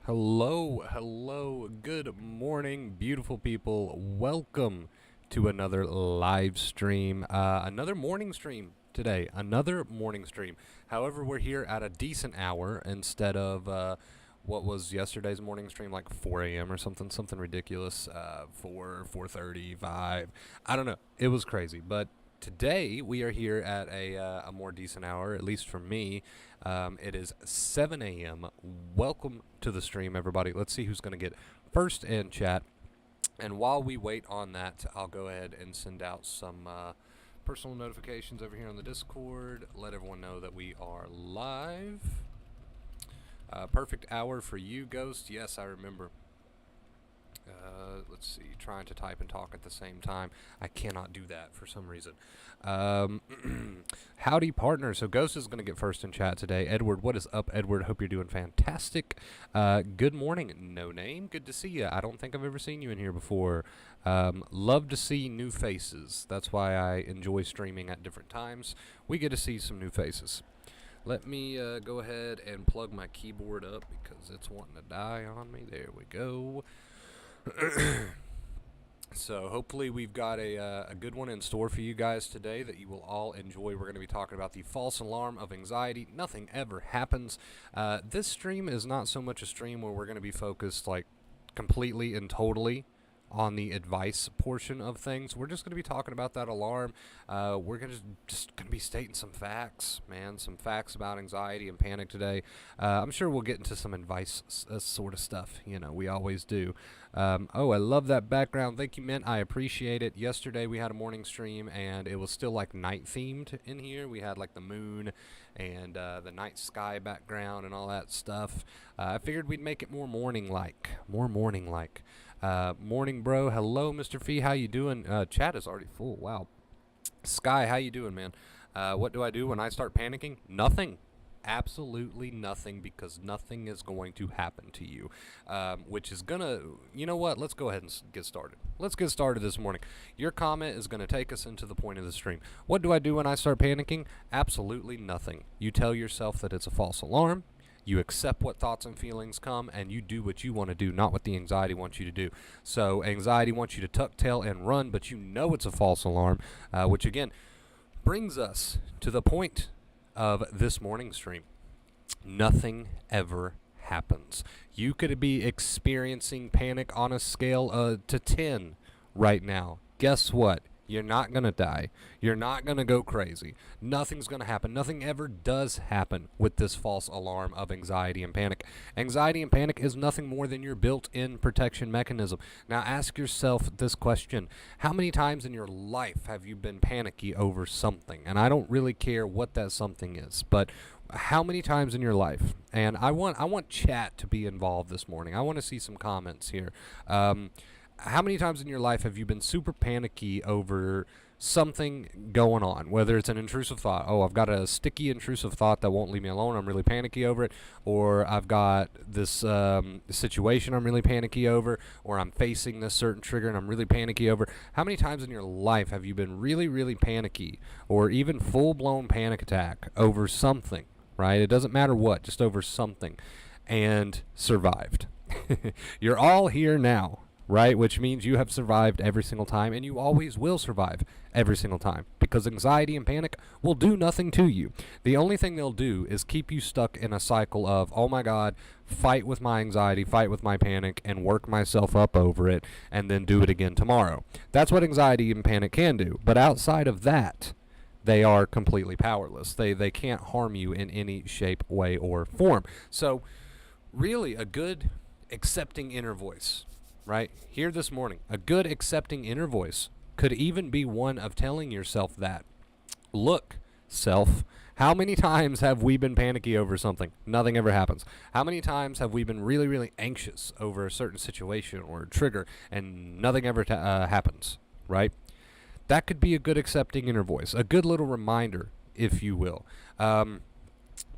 Hello, good morning, beautiful people. Welcome to another live stream, another morning stream today, another morning stream. However, we're here at a decent hour instead of what was yesterday's morning stream, like 4 a.m. or something ridiculous, 4:35. I don't know. It was crazy, but today we are here at a more decent hour, at least for me. It is 7 a.m. Welcome to the stream, everybody. Let's see who's going to get first in chat. And while we wait on that, I'll go ahead and send out some personal notifications over here on the Discord. Let everyone know that we are live. Perfect hour for you, Ghost. Yes, I remember. Let's see, trying to type and talk at the same time. I cannot do that for some reason. Howdy, partner. So Ghost is going to get first in chat today. Edward, what is up, Edward? Hope you're doing fantastic. Good morning, No Name. Good to see you. I don't think I've ever seen you in here before. Love to see new faces. That's why I enjoy streaming at different times. We get to see some new faces. Let me go ahead and plug my keyboard up because it's wanting to die on me. There we go. So hopefully we've got a good one in store for you guys today that you will all enjoy. We're going to be talking about the false alarm of anxiety. Nothing ever happens. This stream is not so much a stream where we're going to be focused like completely and totally on the advice portion of things. We're just going to be talking about that alarm. We're just going to be stating some facts, man, some facts about anxiety and panic today. I'm sure we'll get into some advice sort of stuff. You know, we always do. Oh, I love that background. Thank you, Mint. I appreciate it. Yesterday we had a morning stream and it was still like night themed in here. We had like the moon and the night sky background and all that stuff. I figured we'd make it more morning-like. Morning, bro. Hello, Mr. Fee. How you doing? Chat is already full. Wow. Sky, how you doing, man? What do I do when I start panicking? Nothing. Absolutely nothing, because nothing is going to happen to you, which is gonna, you know what, let's go ahead and get started. Let's get started this morning. Your comment is going to take us into the point of the stream. What do I do when I start panicking? Absolutely nothing. You tell yourself that it's a false alarm. You accept what thoughts and feelings come, and you do what you want to do, not what the anxiety wants you to do. So anxiety wants you to tuck tail and run, but you know it's a false alarm, which again brings us to the point of this morning's stream. Nothing ever happens. You could be experiencing panic on a scale to 10 right now. Guess what? You're not going to die. You're not going to go crazy. Nothing's going to happen. Nothing ever does happen with this false alarm of anxiety and panic. Anxiety and panic is nothing more than your built-in protection mechanism. Now ask yourself this question. How many times in your life have you been panicky over something? And I don't really care what that something is, but how many times in your life? And I want chat to be involved this morning. I want to see some comments here. How many times in your life have you been super panicky over something going on, whether it's an intrusive thought? Oh, I've got a sticky intrusive thought that won't leave me alone. I'm really panicky over it. Or I've got this situation I'm really panicky over, or I'm facing this certain trigger and I'm really panicky over. How many times in your life have you been really, really panicky or even full-blown panic attack over something, right? It doesn't matter what, just over something, and survived. You're all here now, right? Which means you have survived every single time, and you always will survive every single time, because anxiety and panic will do nothing to you. The only thing they'll do is keep you stuck in a cycle of, oh my God, fight with my anxiety, fight with my panic, and work myself up over it, and then do it again tomorrow. That's what anxiety and panic can do. But outside of that, they are completely powerless. They can't harm you in any shape, way, or form. So really, a good accepting inner voice, right? Here this morning, a good accepting inner voice could even be one of telling yourself that, look, self, how many times have we been panicky over something? Nothing ever happens. How many times have we been really, really anxious over a certain situation or a trigger and nothing ever happens, right? That could be a good accepting inner voice, a good little reminder, if you will.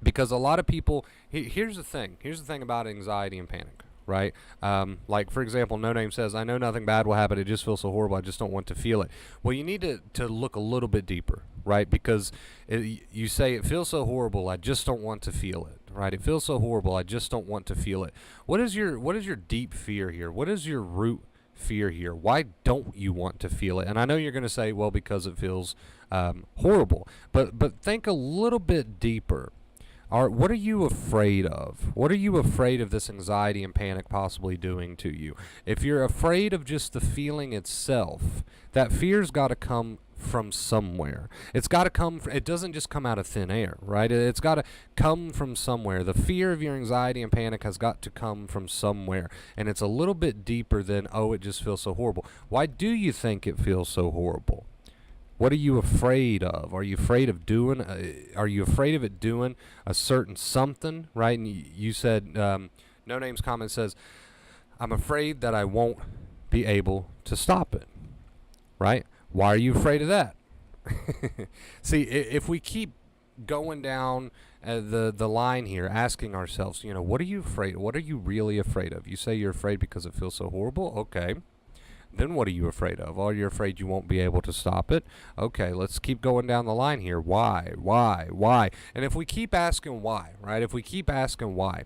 Because a lot of people, here's the thing about anxiety and panic, right? Like, for example, No Name says, I know nothing bad will happen. It just feels so horrible. I just don't want to feel it. Well, you need to look a little bit deeper, right? Because you say, it feels so horrible. I just don't want to feel it, right? It feels so horrible. I just don't want to feel it. What is your deep fear here? What is your root fear here? Why don't you want to feel it? And I know you're going to say, well, because it feels horrible. But think a little bit deeper. What are you afraid of? What are you afraid of this anxiety and panic possibly doing to you? If you're afraid of just the feeling itself, that fear's got to come from somewhere. It's got to come it doesn't just come out of thin air, right? It's got to come from somewhere. The fear of your anxiety and panic has got to come from somewhere, and it's a little bit deeper than, oh, it just feels so horrible. Why do you think it feels so horrible? What are you afraid of? Are you afraid of doing? Are you afraid of it doing a certain something, right? And you said, No Name's comment says, I'm afraid that I won't be able to stop it, right? Why are you afraid of that? See, if we keep going down the line here, asking ourselves, what are you afraid of? What are you really afraid of? You say you're afraid because it feels so horrible. Okay. Then what are you afraid of? Oh, you're afraid you won't be able to stop it? Okay, let's keep going down the line here. Why? And if we keep asking why, right? If we keep asking why,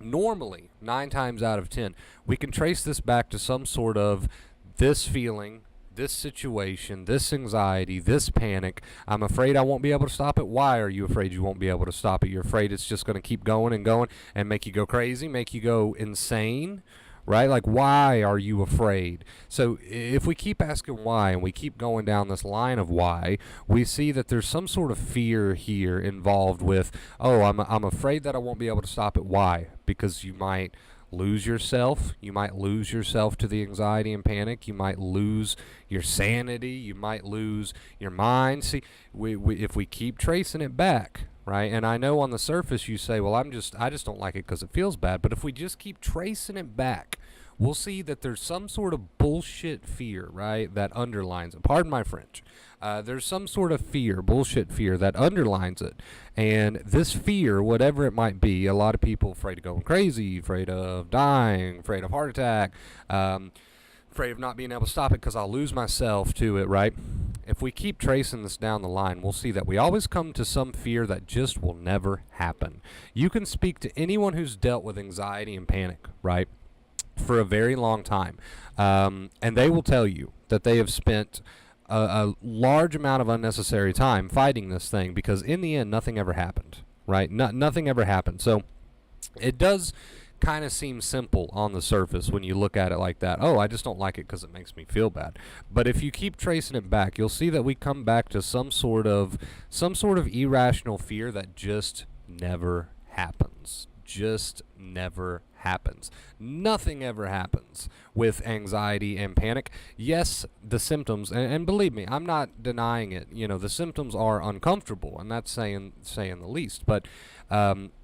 normally, 9 times out of 10, we can trace this back to some sort of this feeling, this situation, this anxiety, this panic. I'm afraid I won't be able to stop it. Why are you afraid you won't be able to stop it? You're afraid it's just going to keep going and going and make you go crazy, make you go insane, right? Like, why are you afraid? So if we keep asking why and we keep going down this line of why, we see that there's some sort of fear here involved with, oh, I'm afraid that I won't be able to stop it. Why? Because you might lose yourself. You might lose yourself to the anxiety and panic. You might lose your sanity. You might lose your mind. See, if we keep tracing it back, right? And I know on the surface you say, well, I just don't like it because it feels bad. But if we just keep tracing it back, we'll see that there's some sort of bullshit fear, right, that underlines it. Pardon my French. There's some sort of fear, bullshit fear, that underlines it. And this fear, whatever it might be, a lot of people afraid of going crazy, afraid of dying, afraid of heart attack, afraid of not being able to stop it because I'll lose myself to it, right? If we keep tracing this down the line, we'll see that we always come to some fear that just will never happen. You can speak to anyone who's dealt with anxiety and panic, right, for a very long time, and they will tell you that they have spent a large amount of unnecessary time fighting this thing because in the end, nothing ever happened, right? Nothing ever happened. So it does kind of seem simple on the surface when you look at it like that. Oh, I just don't like it because it makes me feel bad. But if you keep tracing it back, you'll see that we come back to some sort of irrational fear that just never happens. Just never happens. Nothing ever happens with anxiety and panic. Yes, the symptoms, and believe me, I'm not denying it. The symptoms are uncomfortable, and that's saying the least. But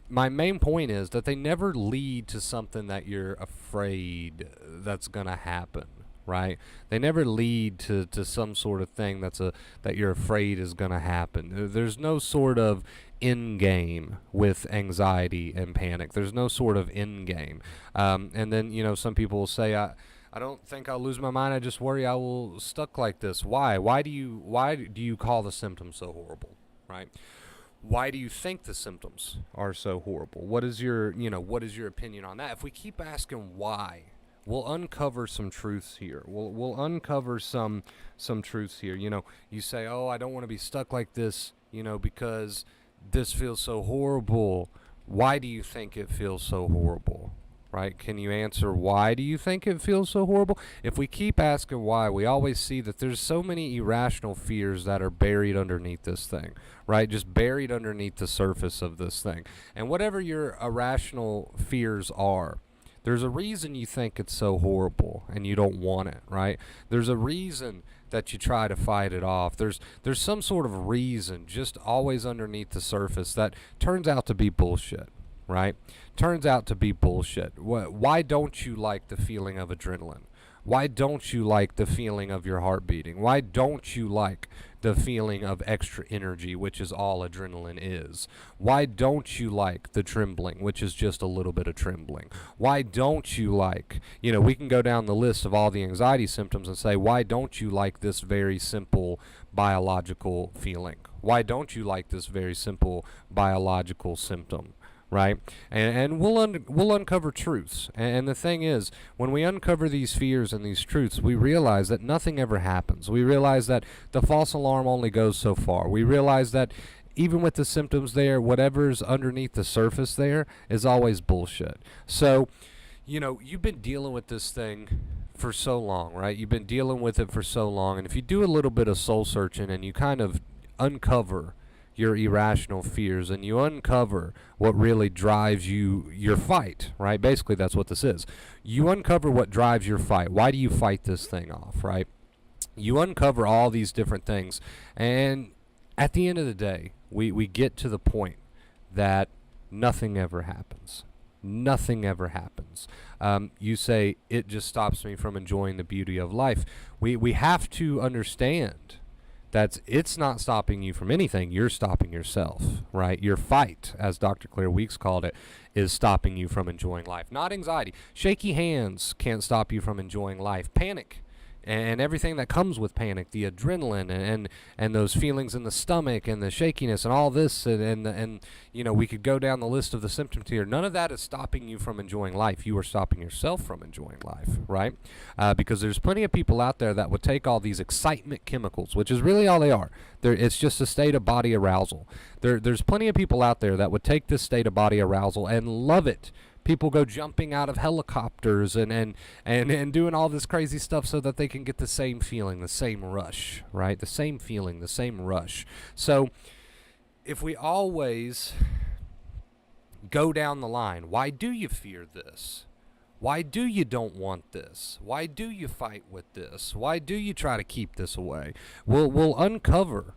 my main point is that they never lead to something that you're afraid that's going to happen, right? They never lead to some sort of thing that you're afraid is going to happen. There's no sort of end game with anxiety and panic. There's no sort of end game. And then, some people will say, I don't think I'll lose my mind. I just worry I will stuck like this. Why? Why do you call the symptoms so horrible, right? Why do you think the symptoms are so horrible? What is your opinion on that? If we keep asking why, we'll uncover some truths here. We'll uncover some truths here. You say, oh, I don't want to be stuck like this, because this feels so horrible. Why do you think it feels so horrible? Right? Can you answer why do you think it feels so horrible? If we keep asking why, we always see that there's so many irrational fears that are buried underneath this thing, right? Just buried underneath the surface of this thing. And whatever your irrational fears are, there's a reason you think it's so horrible and you don't want it, right? There's a reason that you try to fight it off. There's some sort of reason just always underneath the surface that turns out to be bullshit, right? Turns out to be bullshit. Why don't you like the feeling of adrenaline? Why don't you like the feeling of your heart beating? Why don't you like the feeling of extra energy, which is all adrenaline is? Why don't you like the trembling, which is just a little bit of trembling? Why don't you like, we can go down the list of all the anxiety symptoms and say, why don't you like this very simple biological feeling? Why don't you like this very simple biological symptom? Right? And we'll uncover truths. And the thing is, when we uncover these fears and these truths, we realize that nothing ever happens. We realize that the false alarm only goes so far. We realize that even with the symptoms there, whatever's underneath the surface there is always bullshit. So, you've been dealing with this thing for so long, right? You've been dealing with it for so long. And if you do a little bit of soul searching and you kind of uncover your irrational fears and you uncover what really drives your fight, right? Basically, that's what this is. You uncover what drives your fight. Why do you fight this thing off, right? You uncover all these different things, and at the end of the day, we get to the point that nothing ever happens. Nothing ever happens. You say, it just stops me from enjoying the beauty of life. We have to understand it's not stopping you from anything. You're stopping yourself, right? Your fight, as Dr. Claire Weeks called it, is stopping you from enjoying life. Not anxiety. Shaky hands can't stop you from enjoying life. Panic and everything that comes with panic, the adrenaline and those feelings in the stomach and the shakiness and all this and we could go down the list of the symptoms here. None of that is stopping you from enjoying life. You are stopping yourself from enjoying life, right? Because there's plenty of people out there that would take all these excitement chemicals, which is really all they are. It's just a state of body arousal. There's plenty of people out there that would take this state of body arousal and love it. People go jumping out of helicopters and doing all this crazy stuff so that they can get the same feeling, the same rush, right? The same feeling, the same rush. So if we always go down the line, why do you fear this? Why do you don't want this? Why do you fight with this? Why do you try to keep this away? We'll uncover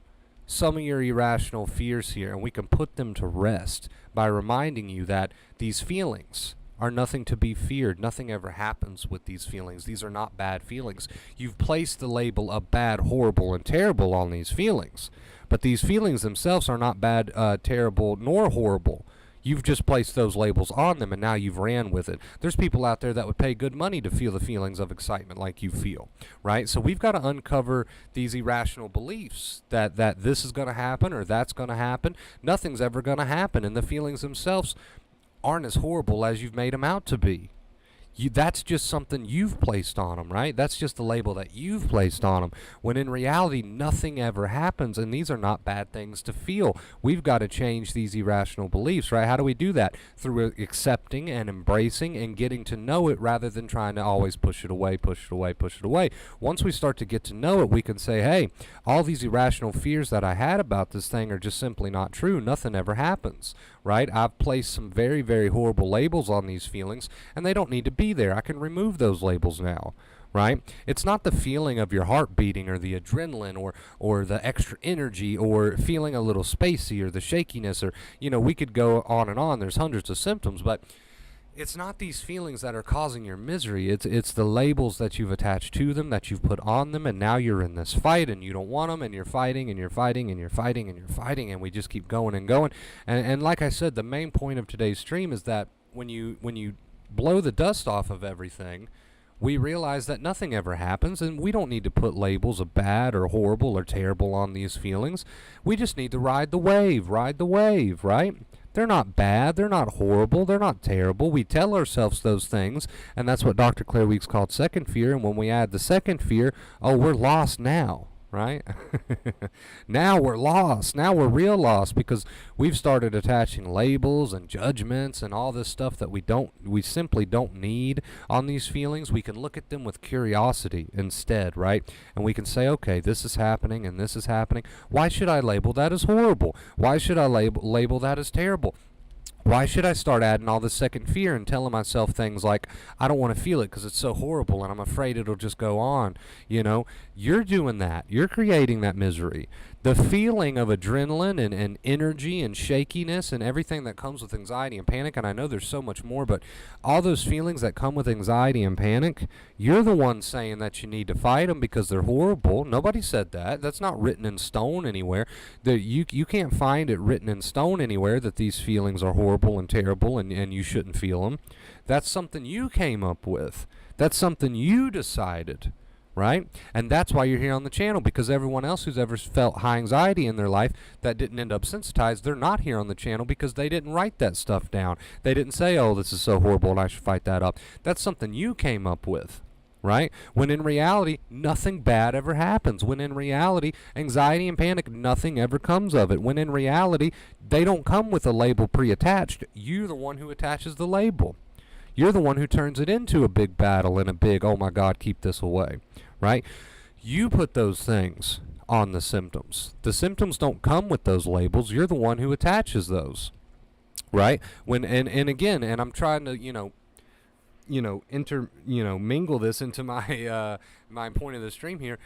some of your irrational fears here, and we can put them to rest by reminding you that these feelings are nothing to be feared. Nothing ever happens with these feelings. These are not bad feelings. You've placed the label of bad, horrible, and terrible on these feelings, but these feelings themselves are not bad, terrible, nor horrible. You've just placed those labels on them, and now you've ran with it. There's people out there that would pay good money to feel the feelings of excitement like you feel, right? So we've got to uncover these irrational beliefs that this is going to happen or that's going to happen. Nothing's ever going to happen, and the feelings themselves aren't as horrible as you've made them out to be. That's just something you've placed on them, right? That's just the label that you've placed on them, when in reality, nothing ever happens, and these are not bad things to feel. We've got to change these irrational beliefs, right? How do we do that? Through accepting and embracing and getting to know it rather than trying to always push it away, push it away, push it away. Once we start to get to know it, we can say, hey, all these irrational fears that I had about this thing are just simply not true. Nothing ever happens, right? I've placed some very, very horrible labels on these feelings, and they don't need to be there. I can remove those labels now, right? It's not the feeling of your heart beating or the adrenaline or the extra energy or feeling a little spacey or the shakiness or, we could go on and on. There's hundreds of symptoms, but it's not these feelings that are causing your misery. It's the labels that you've attached to them, that you've put on them, and now you're in this fight and you don't want them, and you're fighting and you're fighting and you're fighting and you're fighting, and we just keep going and going. And like I said, the main point of today's stream is that when you blow the dust off of everything, we realize that nothing ever happens, and we don't need to put labels of bad or horrible or terrible on these feelings. We just need to ride the wave, right? They're not bad, they're not horrible, they're not terrible. We tell ourselves those things, and that's what Dr. Claire Weeks called second fear, and when we add the second fear, oh, we're lost now. Right? Now we're lost. Now we're real lost because we've started attaching labels and judgments and all this stuff that we simply don't need on these feelings. We can look at them with curiosity instead, right? And we can say, okay, this is happening and this is happening. Why should I label that as horrible? Why should I label that as terrible? Why should I start adding all this second fear and telling myself things like, I don't want to feel it because it's so horrible and I'm afraid it'll just go on? You're doing that. You're creating that misery. The feeling of adrenaline and energy and shakiness and everything that comes with anxiety and panic, and I know there's so much more, but all those feelings that come with anxiety and panic, you're the one saying that you need to fight them because they're horrible. Nobody said that. That's not written in stone anywhere. You can't find it written in stone anywhere that these feelings are horrible and terrible and you shouldn't feel them. That's something you came up with. That's something you decided. Right? And that's why you're here on the channel, because everyone else who's ever felt high anxiety in their life that didn't end up sensitized, they're not here on the channel because they didn't write that stuff down. They didn't say, oh, this is so horrible and I should fight that up. That's something you came up with. Right? When in reality, nothing bad ever happens. When in reality, anxiety and panic, nothing ever comes of it. When in reality, they don't come with a label pre-attached. You're the one who attaches the label. You're the one who turns it into a big battle and a big, oh my God, keep this away. Right? You put those things on the symptoms. The symptoms don't come with those labels. You're the one who attaches those. Right? And again, and I'm trying to, mingle this into my my point of the stream here.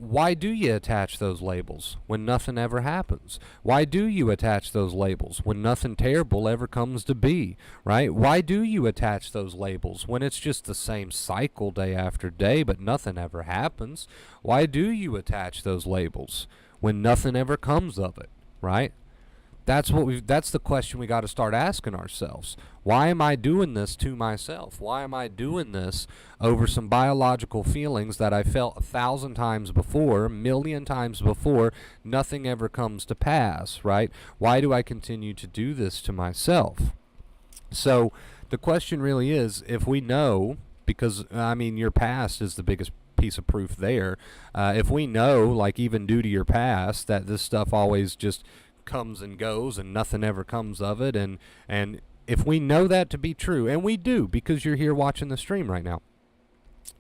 Why do you attach those labels when nothing ever happens? Why do you attach those labels when nothing terrible ever comes to be, right? Why do you attach those labels when it's just the same cycle day after day but nothing ever happens? Why do you attach those labels when nothing ever comes of it, right? That's the question we got to start asking ourselves. Why am I doing this to myself? Why am I doing this over some biological feelings that I felt 1,000 times before, 1,000,000 times before, nothing ever comes to pass, right? Why do I continue to do this to myself? So the question really is, if we know, because, your past is the biggest piece of proof there. If we know, like even due to your past, that this stuff always just comes and goes and nothing ever comes of it, and if we know that to be true, and we do because you're here watching the stream right now,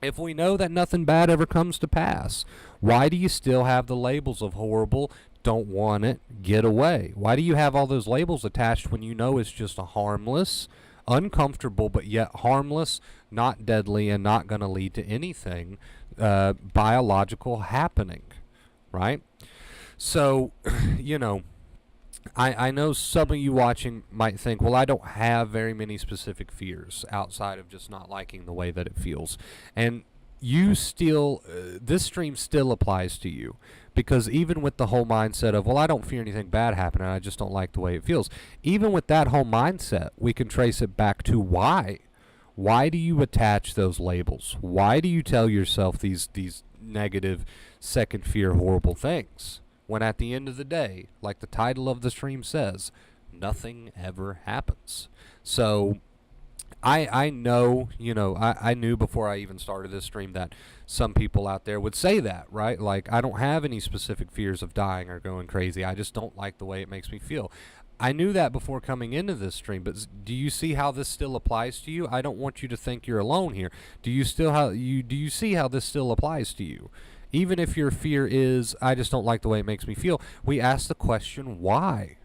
if we know that nothing bad ever comes to pass, why do you still have the labels of horrible, don't want it, get away? Why do you have all those labels attached when you know it's just a harmless, uncomfortable, but yet harmless, not deadly, and not going to lead to anything biological happening, right? So, I know some of you watching might think, well, I don't have very many specific fears outside of just not liking the way that it feels. And you still, this stream still applies to you, because even with the whole mindset of, well, I don't fear anything bad happening, I just don't like the way it feels. Even with that whole mindset, we can trace it back to why. Why do you attach those labels? Why do you tell yourself these negative, second fear, horrible things? When at the end of the day, like the title of the stream says, nothing ever happens. So I know, I knew before I even started this stream that some people out there would say that, right? Like, I don't have any specific fears of dying or going crazy. I just don't like the way it makes me feel. I knew that before coming into this stream, but do you see how this still applies to you? I don't want you to think you're alone here. Do you see how this still applies to you? Even if your fear is, I just don't like the way it makes me feel, we ask the question, why?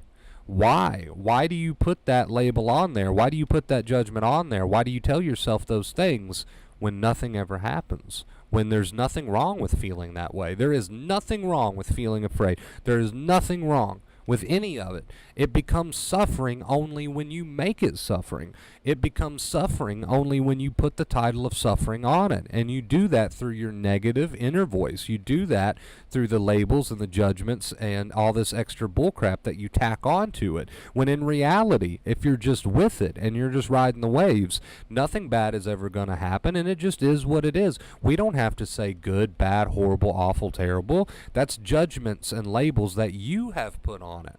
Why? Why do you put that label on there? Why do you put that judgment on there? Why do you tell yourself those things when nothing ever happens? When there's nothing wrong with feeling that way. There is nothing wrong with feeling afraid. There is nothing wrong with any of it. It becomes suffering only when you make it suffering. It becomes suffering only when you put the title of suffering on it. And you do that through your negative inner voice. You do that through the labels and the judgments and all this extra bullcrap that you tack onto it. When in reality, if you're just with it and you're just riding the waves, nothing bad is ever going to happen, and it just is what it is. We don't have to say good, bad, horrible, awful, terrible. That's judgments and labels that you have put on it.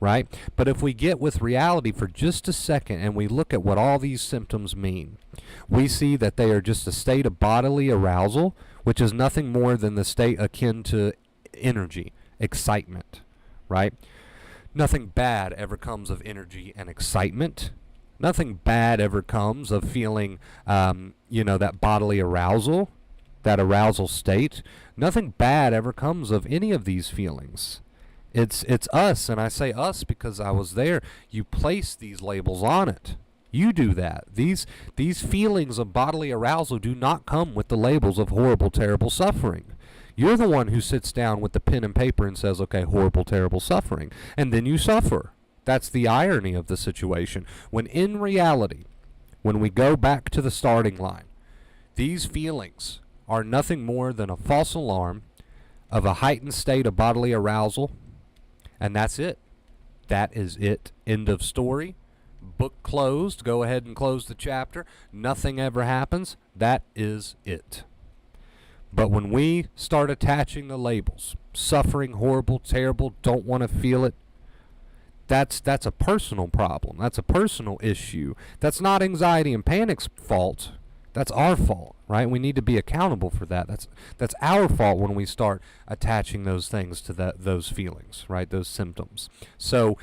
Right? But if we get with reality for just a second and we look at what all these symptoms mean, we see that they are just a state of bodily arousal, which is nothing more than the state akin to energy, excitement, right? Nothing bad ever comes of energy and excitement. Nothing bad ever comes of feeling, that bodily arousal, that arousal state. Nothing bad ever comes of any of these feelings. It's us, and I say us because I was there. You place these labels on it. You do that. These feelings of bodily arousal do not come with the labels of horrible, terrible suffering. You're the one who sits down with the pen and paper and says, okay, horrible, terrible suffering. And then you suffer. That's the irony of the situation. When in reality, when we go back to the starting line, these feelings are nothing more than a false alarm of a heightened state of bodily arousal, and that's it. That is it. End of story. Book closed. Go ahead and close the chapter. Nothing ever happens. That is it. But when we start attaching the labels, suffering, horrible, terrible, don't want to feel it, that's a personal problem. That's a personal issue. That's not anxiety and panic's fault. That's our fault, right? We need to be accountable for that. That's our fault when we start attaching those things to those feelings, right? Those symptoms. So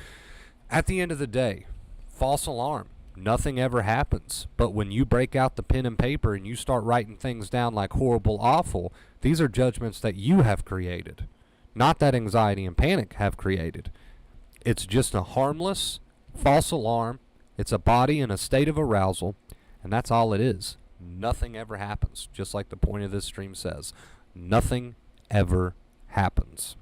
at the end of the day, false alarm. Nothing ever happens. But when you break out the pen and paper and you start writing things down like horrible, awful, these are judgments that you have created, not that anxiety and panic have created. It's just a harmless false alarm. It's a body in a state of arousal, and that's all it is. Nothing ever happens, just like the point of this stream says. Nothing ever happens.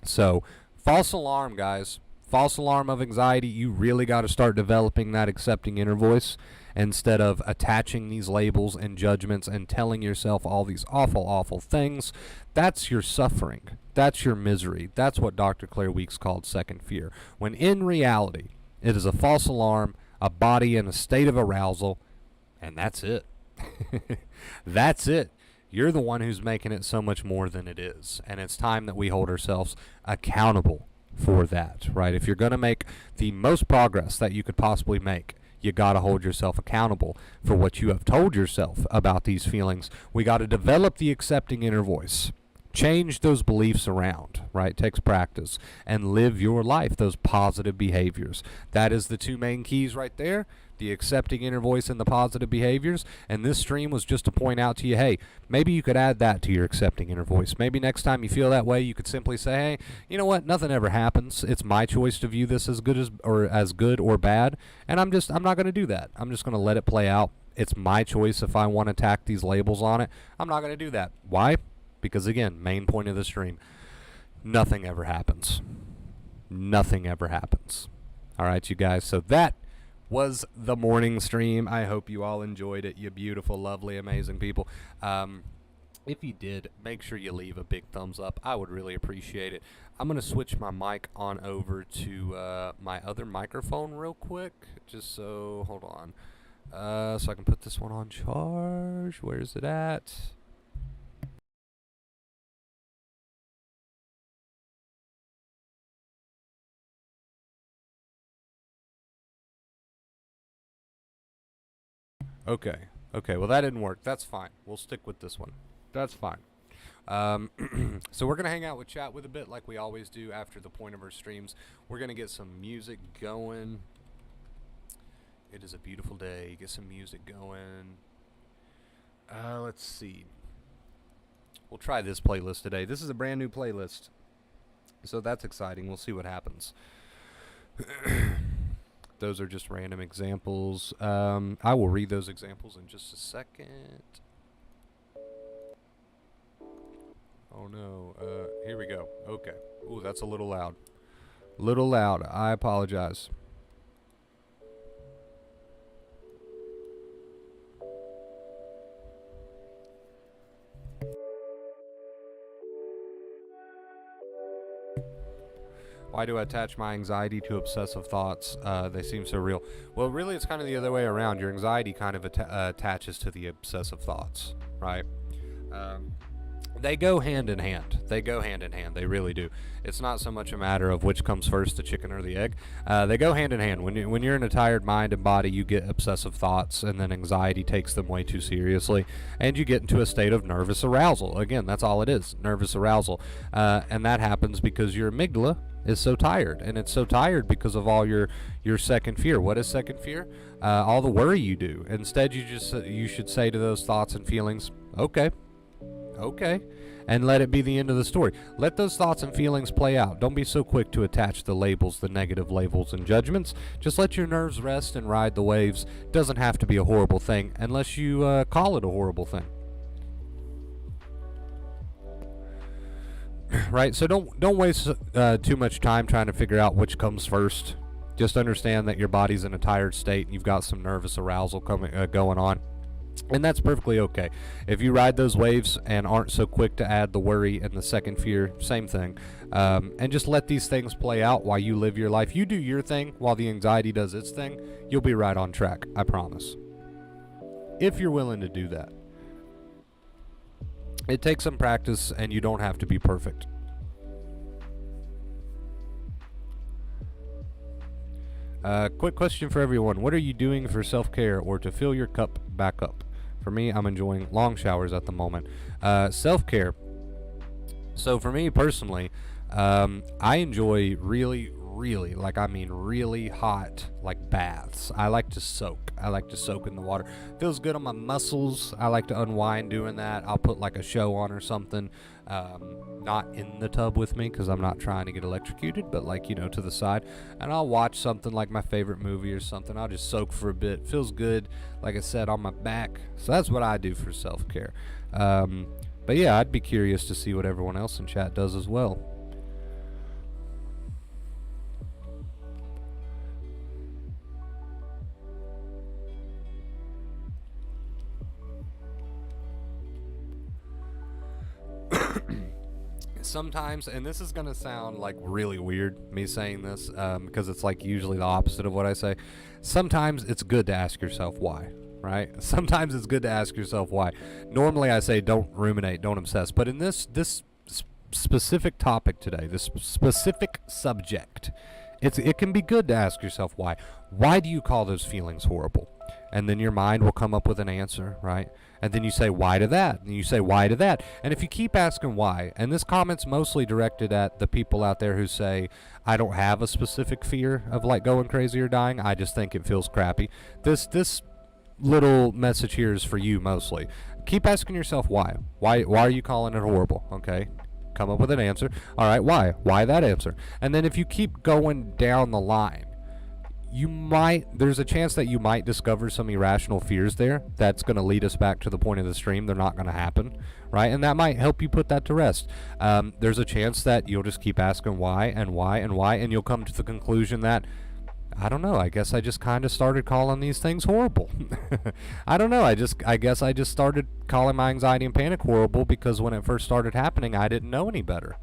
So, false alarm, guys. False alarm of anxiety. You really got to start developing that accepting inner voice instead of attaching these labels and judgments and telling yourself all these awful, awful things. That's your suffering. That's your misery. That's what Dr. Claire Weeks called second fear. When in reality, it is a false alarm, a body in a state of arousal, and that's it. That's it. You're the one who's making it so much more than it is. And it's time that we hold ourselves accountable for that, right? If you're going to make the most progress that you could possibly make, you got to hold yourself accountable for what you have told yourself about these feelings. We got to develop the accepting inner voice. Change those beliefs around, right? It takes practice. And live your life, those positive behaviors. That is the two main keys right there. The accepting inner voice and the positive behaviors. And this stream was just to point out to you, hey, maybe you could add that to your accepting inner voice. Maybe next time you feel that way, you could simply say, hey, you know what? Nothing ever happens. It's my choice to view this as good or bad. And I'm not going to do that. I'm just going to let it play out. It's my choice if I want to tack these labels on it. I'm not going to do that. Why? Because again, main point of the stream, nothing ever happens. Nothing ever happens. All right, you guys. So that was the morning stream. I hope you all enjoyed it, you beautiful, lovely, amazing people. If you did, make sure you leave a big thumbs up. I would really appreciate it. I'm going to switch my mic on over to my other microphone real quick. Just so, hold on. So I can put this one on charge. Where's it at? Okay. Okay, well that didn't work. That's fine. We'll stick with this one. That's fine. So we're going to hang out with chat with a bit like we always do after the point of our streams. We're going to get some music going. It is a beautiful day. Get some music going. Let's see. We'll try this playlist today. This is a brand new playlist. So that's exciting. We'll see what happens. Those are just random examples. I will read those examples in just a second. Oh no. Here we go. Okay. Ooh, that's a little loud. Little loud. I apologize. Why do I attach my anxiety to obsessive thoughts? They seem so real. Well, really, it's kind of the other way around. Your anxiety kind of attaches to the obsessive thoughts, right? They go hand in hand. They go hand in hand. They really do. It's not so much a matter of which comes first, the chicken or the egg. They go hand in hand. When you're in a tired mind and body, you get obsessive thoughts, and then anxiety takes them way too seriously, and you get into a state of nervous arousal. Again, that's all it is, nervous arousal. And that happens because your amygdala is so tired, and it's so tired because of all your second fear. What is second fear? All the worry you do. Instead, you should say to those thoughts and feelings, okay, and let it be the end of the story. Let those thoughts and feelings play out. Don't be so quick to attach the labels, the negative labels and judgments. Just let your nerves rest and ride the waves. Doesn't have to be a horrible thing unless you call it a horrible thing. right? So don't waste too much time trying to figure out which comes first. Just understand that your body's in a tired state and you've got some nervous arousal going on. And that's perfectly okay. If you ride those waves and aren't so quick to add the worry and the second fear, same thing. And just let these things play out while you live your life. You do your thing while the anxiety does its thing. You'll be right on track, I promise. If you're willing to do that. It takes some practice and you don't have to be perfect. Quick question for everyone. What are you doing for self-care or to fill your cup back up? For me, I'm enjoying long showers at the moment. Self-care. So for me personally, I enjoy really hot, like baths. I like to soak. I like to soak in the water. Feels good on my muscles. I like to unwind doing that. I'll put like a show on or something. Not in the tub with me because I'm not trying to get electrocuted, but like, to the side. And I'll watch something like my favorite movie or something. I'll just soak for a bit. Feels good, like I said, on my back. So that's what I do for self-care. But yeah, I'd be curious to see what everyone else in chat does as well. Sometimes, and this is going to sound like really weird, me saying this, because it's like usually the opposite of what I say. Sometimes it's good to ask yourself why, right? Sometimes it's good to ask yourself why. Normally I say don't ruminate, don't obsess. But in this specific topic today, this specific subject, it can be good to ask yourself why. Why do you call those feelings horrible? And then your mind will come up with an answer, right? And then you say, why to that? And you say, why to that? And if you keep asking why, and this comment's mostly directed at the people out there who say, I don't have a specific fear of like going crazy or dying. I just think it feels crappy. This little message here is for you mostly. Keep asking yourself why. Why are you calling it horrible? Okay. Come up with an answer. All right, why? Why that answer? And then if you keep going down the line, there's a chance that you might discover some irrational fears there that's going to lead us back to the point of the stream. They're not going to happen, right? And that might help you put that to rest. There's a chance that you'll just keep asking why and why and why, and you'll come to the conclusion that, I don't know, I guess I just kind of started calling these things horrible. I don't know, I guess I just started calling my anxiety and panic horrible because when it first started happening, I didn't know any better.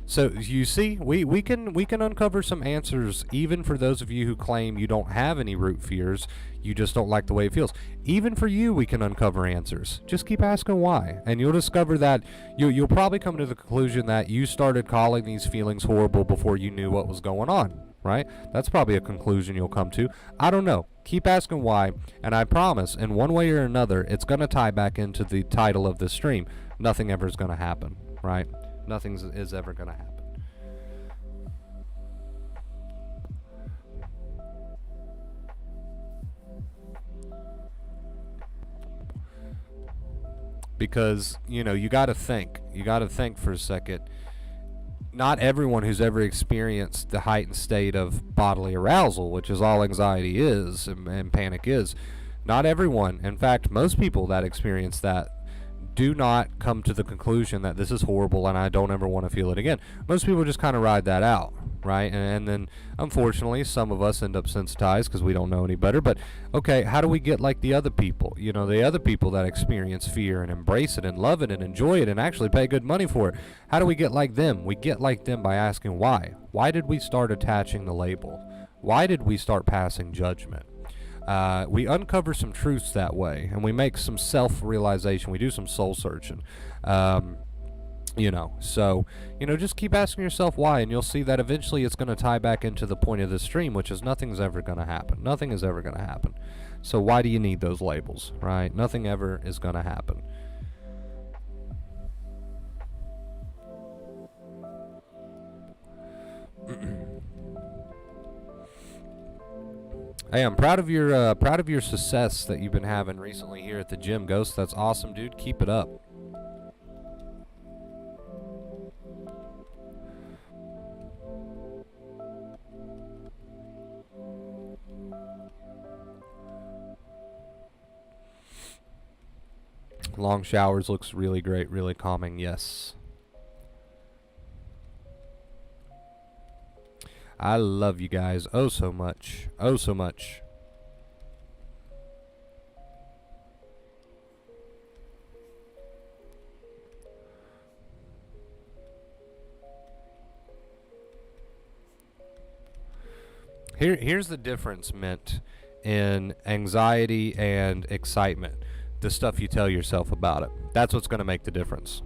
So you see, we can uncover some answers even for those of you who claim you don't have any root fears, you just don't like the way it feels. Even for you, we can uncover answers. Just keep asking why, and you'll discover that you'll probably come to the conclusion that you started calling these feelings horrible before you knew what was going on, right? That's probably a conclusion you'll come to. I don't know. Keep asking why, and I promise, in one way or another, it's going to tie back into the title of this stream. Nothing ever is going to happen, right? Nothing is ever going to happen. Because, you got to think. You got to think for a second. Not everyone who's ever experienced the heightened state of bodily arousal, which is all anxiety is and panic is, not everyone, in fact, most people that experience that do not come to the conclusion that this is horrible and I don't ever want to feel it again. Most people just kind of ride that out, right? And then, unfortunately, some of us end up sensitized because we don't know any better. But, okay, how do we get like the other people? The other people that experience fear and embrace it and love it and enjoy it and actually pay good money for it. How do we get like them? We get like them by asking why. Why did we start attaching the label? Why did we start passing judgment? We uncover some truths that way, and we make some self-realization. We do some soul searching. So, just keep asking yourself why, and you'll see that eventually it's going to tie back into the point of the stream, which is nothing's ever going to happen. Nothing is ever going to happen. So why do you need those labels, right? Nothing ever is going to happen. Hey, I'm proud of your success that you've been having recently here at the gym, Ghost. That's awesome, dude. Keep it up. Long showers looks really great, really calming. Yes. I love you guys oh so much. Oh so much. Here's the difference, Mint, in anxiety and excitement. The stuff you tell yourself about it. That's what's going to make the difference.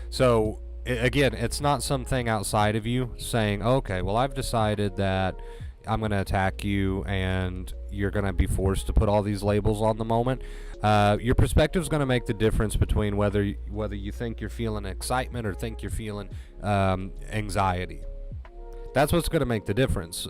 So, again, it's not something outside of you saying, okay, well, I've decided that I'm going to attack you and you're going to be forced to put all these labels on the moment. Your perspective is going to make the difference between whether you think you're feeling excitement or think you're feeling anxiety. That's what's going to make the difference.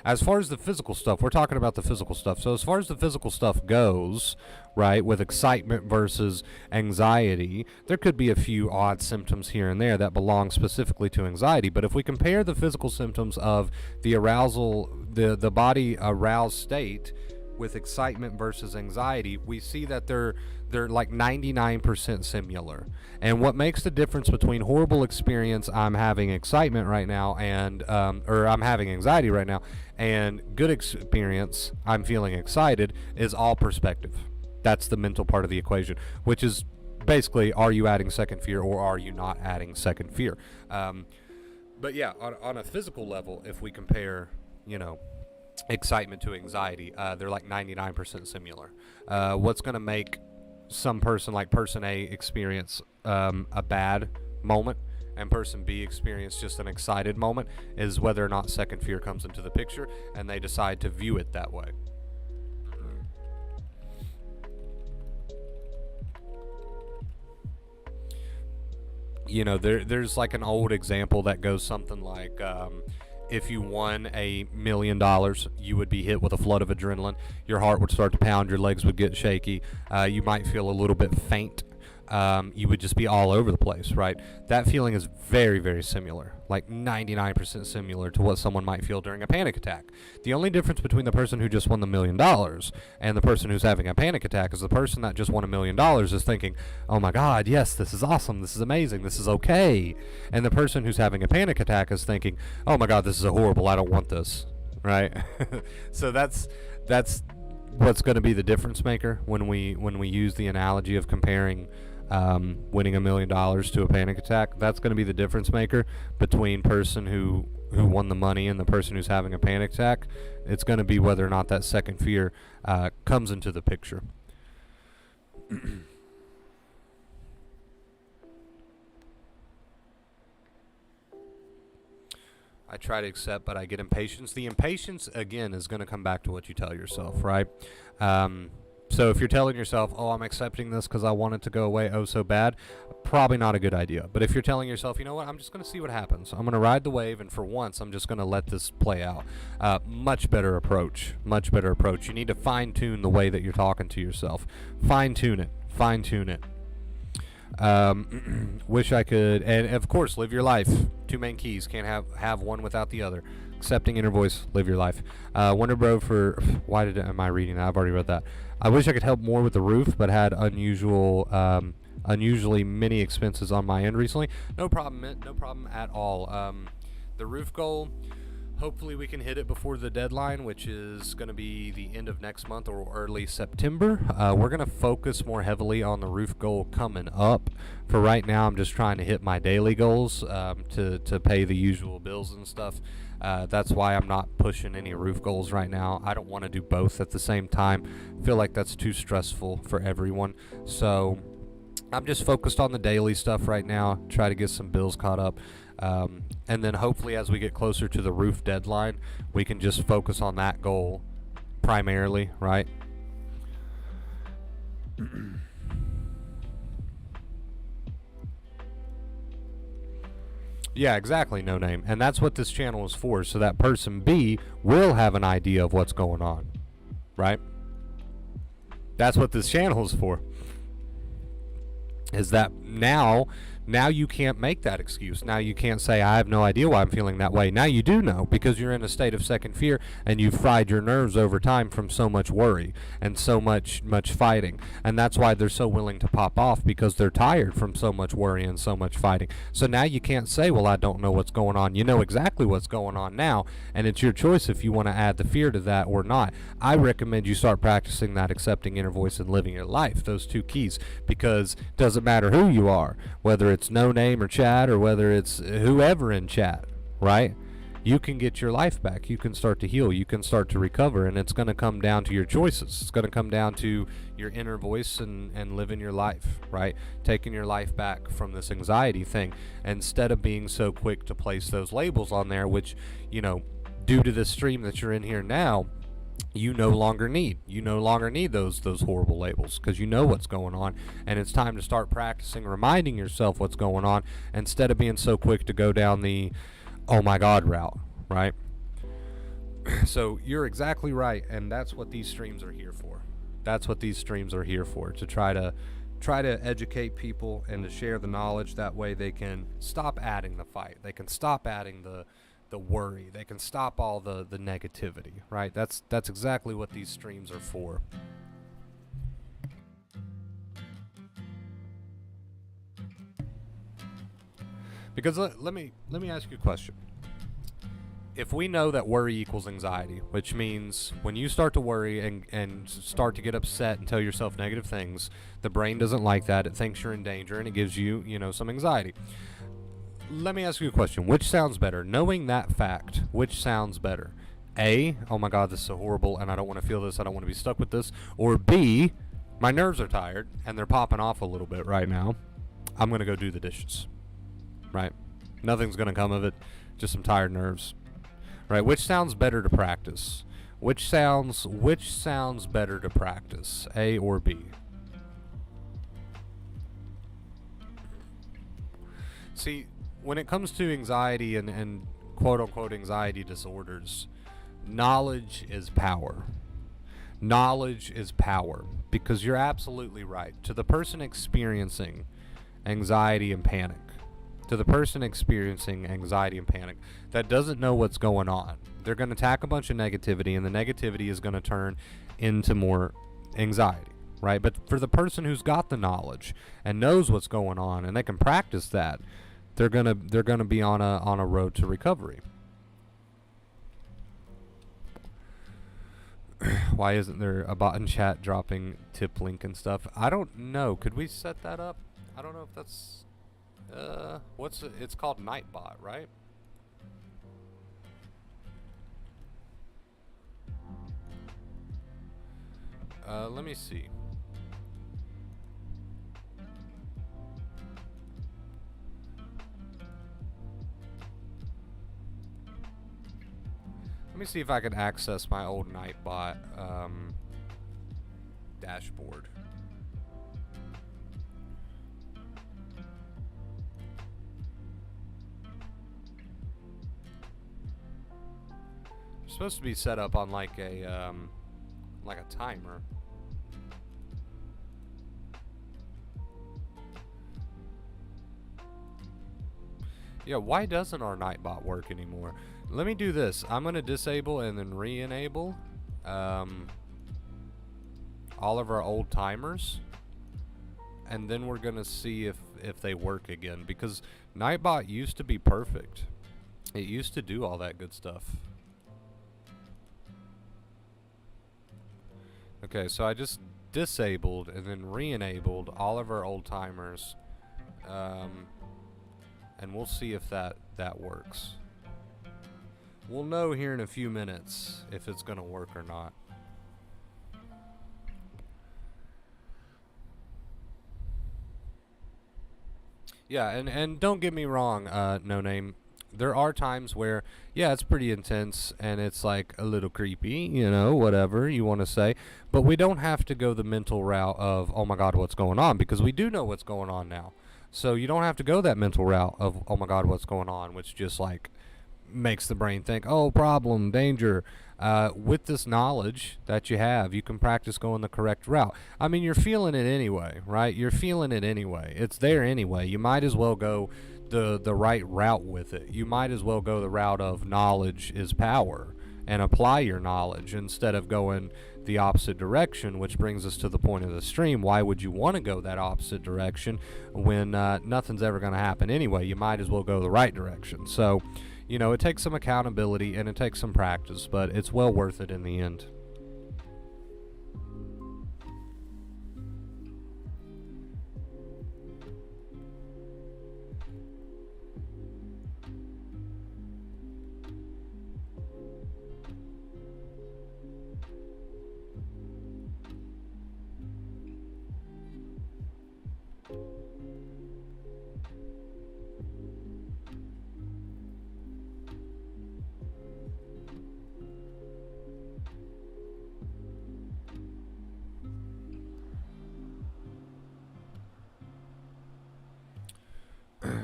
As far as the physical stuff, we're talking about the physical stuff. So as far as the physical stuff goes, right, with excitement versus anxiety, there could be a few odd symptoms here and there that belong specifically to anxiety. But if we compare the physical symptoms of the arousal, the body aroused state with excitement versus anxiety, we see that they're like 99% similar. And what makes the difference between horrible experience, I'm having excitement right now, and or I'm having anxiety right now, and good experience, I'm feeling excited, is all perspective. That's the mental part of the equation, which is basically, are you adding second fear or are you not adding second fear? But yeah, on a physical level, if we compare, excitement to anxiety, they're like 99% similar. What's going to make some person like person A experience a bad moment and person B experience just an excited moment is whether or not second fear comes into the picture and they decide to view it that way. There's like an old example that goes something like, if you won $1 million, you would be hit with a flood of adrenaline. Your heart would start to pound, your legs would get shaky, you might feel a little bit faint, you would just be all over the place, right? That feeling is very, very similar, like 99% similar to what someone might feel during a panic attack. The only difference between the person who just won the $1 million and the person who's having a panic attack is the person that just won $1 million is thinking, oh my God, yes, this is awesome, this is amazing, this is okay. And the person who's having a panic attack is thinking, oh my God, this is horrible, I don't want this, right? So that's what's going to be the difference maker when we use the analogy of comparing winning $1 million to a panic attack. That's going to be the difference maker between person who won the money and the person who's having a panic attack. It's going to be whether or not that second fear comes into the picture. I try to accept, but I get impatience. The impatience, again, is going to come back to what you tell yourself, right? So if you're telling yourself, oh, I'm accepting this because I want it to go away oh so bad, probably not a good idea. But if you're telling yourself, you know what, I'm just going to see what happens. I'm going to ride the wave, and for once, I'm just going to let this play out. Much better approach. Much better approach. You need to fine-tune the way that you're talking to yourself. Fine-tune it. Fine-tune it. Wish I could, and of course, live your life. Two main keys. Can't have one without the other. Accepting inner voice, live your life. Wonder Bro for, am I reading that? I've already read that. I wish I could help more with the roof, but had unusually many expenses on my end recently. No problem, Mint. No problem at all. The roof goal, hopefully we can hit it before the deadline, which is going to be the end of next month or early September. We're going to focus more heavily on the roof goal coming up. For right now, I'm just trying to hit my daily goals to pay the usual bills and stuff. That's why I'm not pushing any roof goals right now. I don't want to do both at the same time. I feel like that's too stressful for everyone. So I'm just focused on the daily stuff right now, try to get some bills caught up. And then hopefully as we get closer to the roof deadline, we can just focus on that goal primarily, right? Yeah, exactly, No Name. And that's what this channel is for, so that person B will have an idea of what's going on, right? That's what this channel is for. Is that now Now you can't make that excuse. Now you can't say, I have no idea why I'm feeling that way. Now you do know, because you're in a state of second fear and you've fried your nerves over time from so much worry and so much fighting. And that's why they're so willing to pop off, because they're tired from so much worry and so much fighting. So now you can't say, well, I don't know what's going on. You know exactly what's going on now, and it's your choice if you want to add the fear to that or not. I recommend you start practicing that accepting inner voice and living your life, those two keys, because it doesn't matter who you are, whether it's No Name or Chat, or whether it's whoever in chat, right? You can get your life back. You can start to heal. You can start to recover, and it's going to come down to your choices. It's going to come down to your inner voice and living your life, right? Taking your life back from this anxiety thing, instead of being so quick to place those labels on there, which, you know, due to this stream that you're in here now, you no longer need. You no longer need those horrible labels, because you know what's going on, and it's time to start practicing reminding yourself what's going on, instead of being so quick to go down the oh my god route, right? So you're exactly right, and that's what these streams are here for. That's what these streams are here for, to try to educate people and to share the knowledge. That way they can stop adding the fight. They can stop adding the worry. They can stop all the negativity, right? That's exactly what these streams are for. Because let me ask you a question. If we know that worry equals anxiety, which means when you start to worry and start to get upset and tell yourself negative things, the brain doesn't like that. It thinks you're in danger, and it gives you, some anxiety. Let me ask you a question. Which sounds better? Knowing that fact, which sounds better? A, oh my god, this is so horrible, and I don't want to feel this, I don't want to be stuck with this. Or B, my nerves are tired, and they're popping off a little bit right now. I'm going to go do the dishes. Right? Nothing's going to come of it, just some tired nerves. Right? Which sounds better to practice? Which sounds better to practice? A or B? See, when it comes to anxiety and quote-unquote anxiety disorders, knowledge is power. Knowledge is power, because you're absolutely right. To the person experiencing anxiety and panic, that doesn't know what's going on, they're going to attack a bunch of negativity, and the negativity is going to turn into more anxiety, right? But for the person who's got the knowledge and knows what's going on, and they can practice that, they're gonna be on a road to recovery. Why isn't there a bot in chat dropping tip link and stuff? I don't know. Could we set that up? I don't know if that's it's called Nightbot, right? Let me see. Let me see if I can access my old Nightbot dashboard. It's supposed to be set up on like a timer. Yeah, why doesn't our Nightbot work anymore? Let me do this. I'm going to disable and then re-enable all of our old timers. And then we're going to see if they work again. Because Nightbot used to be perfect. It used to do all that good stuff. Okay, so I just disabled and then re-enabled all of our old timers. And we'll see if that works. We'll know here in a few minutes if it's going to work or not. Yeah, and don't get me wrong, No Name. There are times where, yeah, it's pretty intense and it's like a little creepy, whatever you want to say. But we don't have to go the mental route of, oh my God, what's going on? Because we do know what's going on now. So you don't have to go that mental route of, oh my God, what's going on? Which just like makes the brain think, oh, problem, danger. With this knowledge that you have, you can practice going the correct route. I mean, you're feeling it anyway, right? You're feeling it anyway. It's there anyway. You might as well go the right route with it. You might as well go the route of knowledge is power and apply your knowledge instead of going the opposite direction, which brings us to the point of the stream. Why would you want to go that opposite direction when nothing's ever going to happen anyway? You might as well go the right direction. So, you know, it takes some accountability and it takes some practice, but it's well worth it in the end.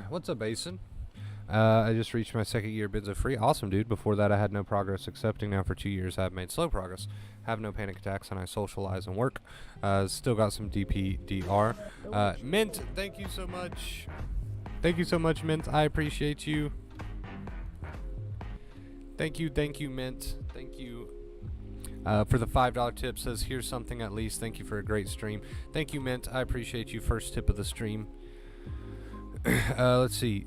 What's up, Basin? I just reached my second year Benzo free. Awesome, dude. Before that, I had no progress accepting. Now for 2 years, I've made slow progress. Have no panic attacks, and I socialize and work. Still got some DPDR. Mint, thank you so much. Thank you so much, Mint. I appreciate you. Thank you, Mint. Thank you. For the $5 tip, says, here's something at least. Thank you for a great stream. Thank you, Mint. I appreciate you. First tip of the stream. Let's see.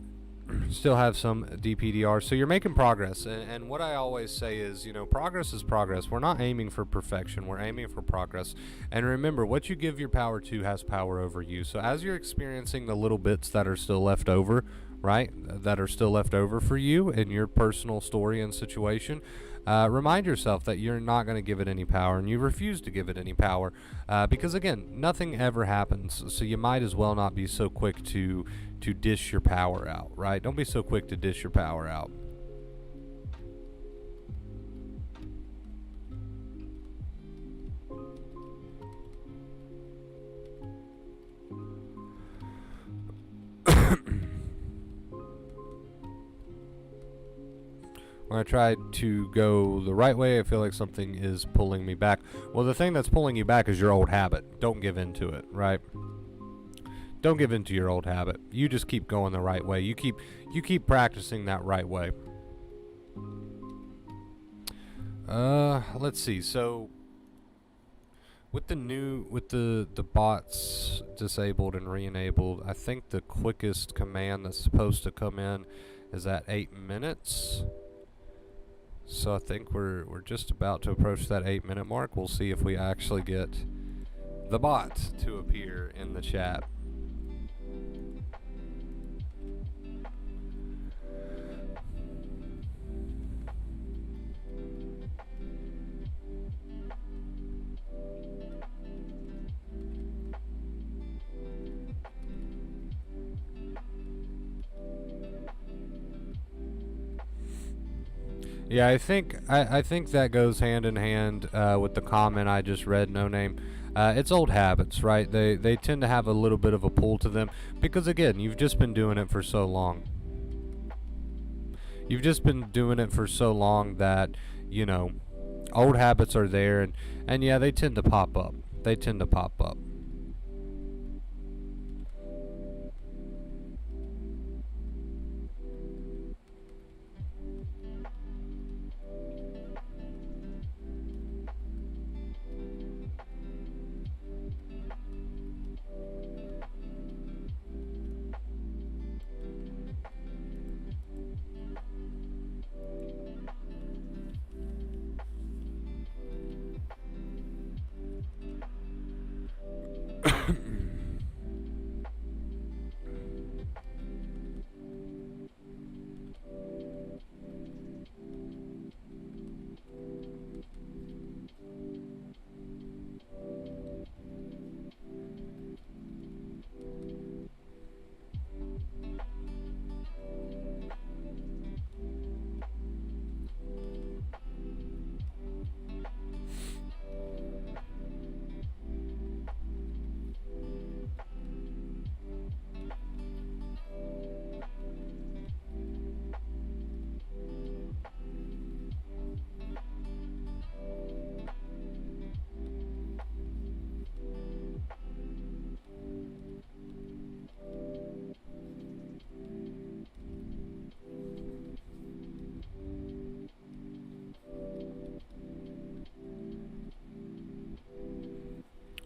Still have some DPDR. So you're making progress. And what I always say is, you know, progress is progress. We're not aiming for perfection. We're aiming for progress. And remember, what you give your power to has power over you. So as you're experiencing the little bits that are still left over, right, that are still left over for you in your personal story and situation, remind yourself that you're not going to give it any power, and you refuse to give it any power, because again, nothing ever happens. So you might as well not be so quick to dish your power out, right? Don't be so quick to dish your power out. When I try to go the right way, I feel like something is pulling me back. Well, the thing that's pulling you back is your old habit. Don't give in to it, right? Don't give in to your old habit. You just keep going the right way. You keep practicing that right way. Let's see. So with the bots disabled and re-enabled, I think the quickest command that's supposed to come in is at 8 minutes. So I think we're just about to approach that 8-minute mark. We'll see if we actually get the bot to appear in the chat. Yeah, I think that goes hand in hand with the comment I just read, No Name. It's old habits, right? They tend to have a little bit of a pull to them because, again, you've just been doing it for so long. You've just been doing it for so long that, you know, old habits are there, and yeah, they tend to pop up. They tend to pop up.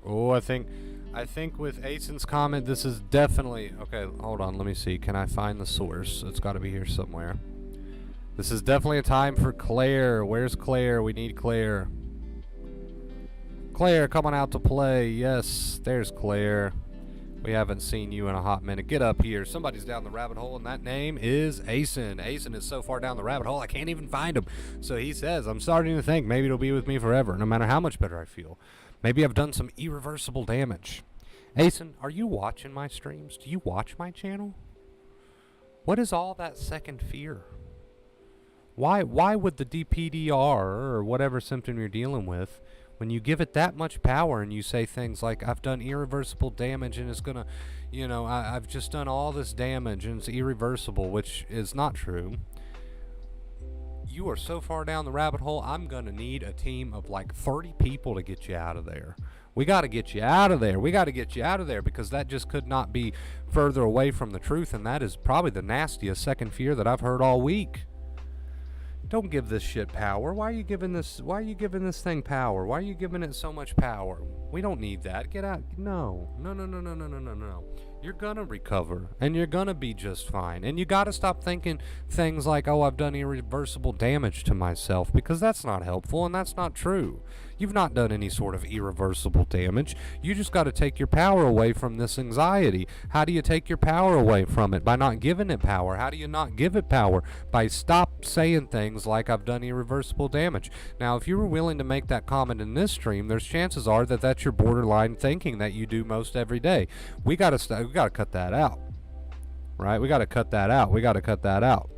Oh, I think with Asen's comment, this is definitely okay. Hold on, let me see. Can I find the source? It's got to be here somewhere. This is definitely a time for Claire. Where's Claire? We need Claire. Claire, coming out to play. Yes, there's Claire. We haven't seen you in a hot minute. Get up here. Somebody's down the rabbit hole, and that name is Asen. Asen is so far down the rabbit hole, I can't even find him. So he says, I'm starting to think maybe it'll be with me forever, no matter how much better I feel. Maybe I've done some irreversible damage. Asen, are you watching my streams? Do you watch my channel? What is all that second fear? Why would the DPDR, or whatever symptom you're dealing with, when you give it that much power and you say things like, I've done irreversible damage and it's gonna, I've just done all this damage and it's irreversible, which is not true. You are so far down the rabbit hole, I'm gonna need a team of like 30 people to get you out of there. We gotta get you out of there. We gotta get you out of there, because that just could not be further away from the truth, and that is probably the nastiest second fear that I've heard all week. Don't give this shit power. Why are you giving this thing power? Why are you giving it so much power? We don't need that. Get out. No. You're gonna recover, and you're gonna be just fine. And you gotta stop thinking things like, oh, I've done irreversible damage to myself, because that's not helpful, and that's not true. You've not done any sort of irreversible damage. You just got to take your power away from this anxiety. How do you take your power away from it? By not giving it power. How do you not give it power? By stop saying things like, I've done irreversible damage. Now, if you were willing to make that comment in this stream, there's chances are that that's your borderline thinking that you do most every day. We got to cut that out. Right? We got to cut that out.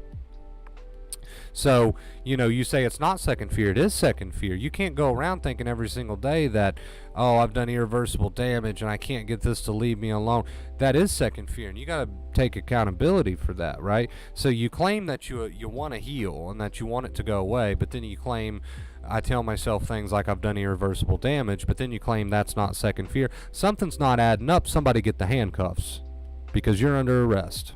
So, you say it's not second fear, it is second fear. You can't go around thinking every single day that, oh, I've done irreversible damage and I can't get this to leave me alone. That is second fear, and you got to take accountability for that, right? So you claim that you want to heal and that you want it to go away, but then you claim, I tell myself things like I've done irreversible damage, but then you claim that's not second fear. Something's not adding up. Somebody get the handcuffs, because you're under arrest.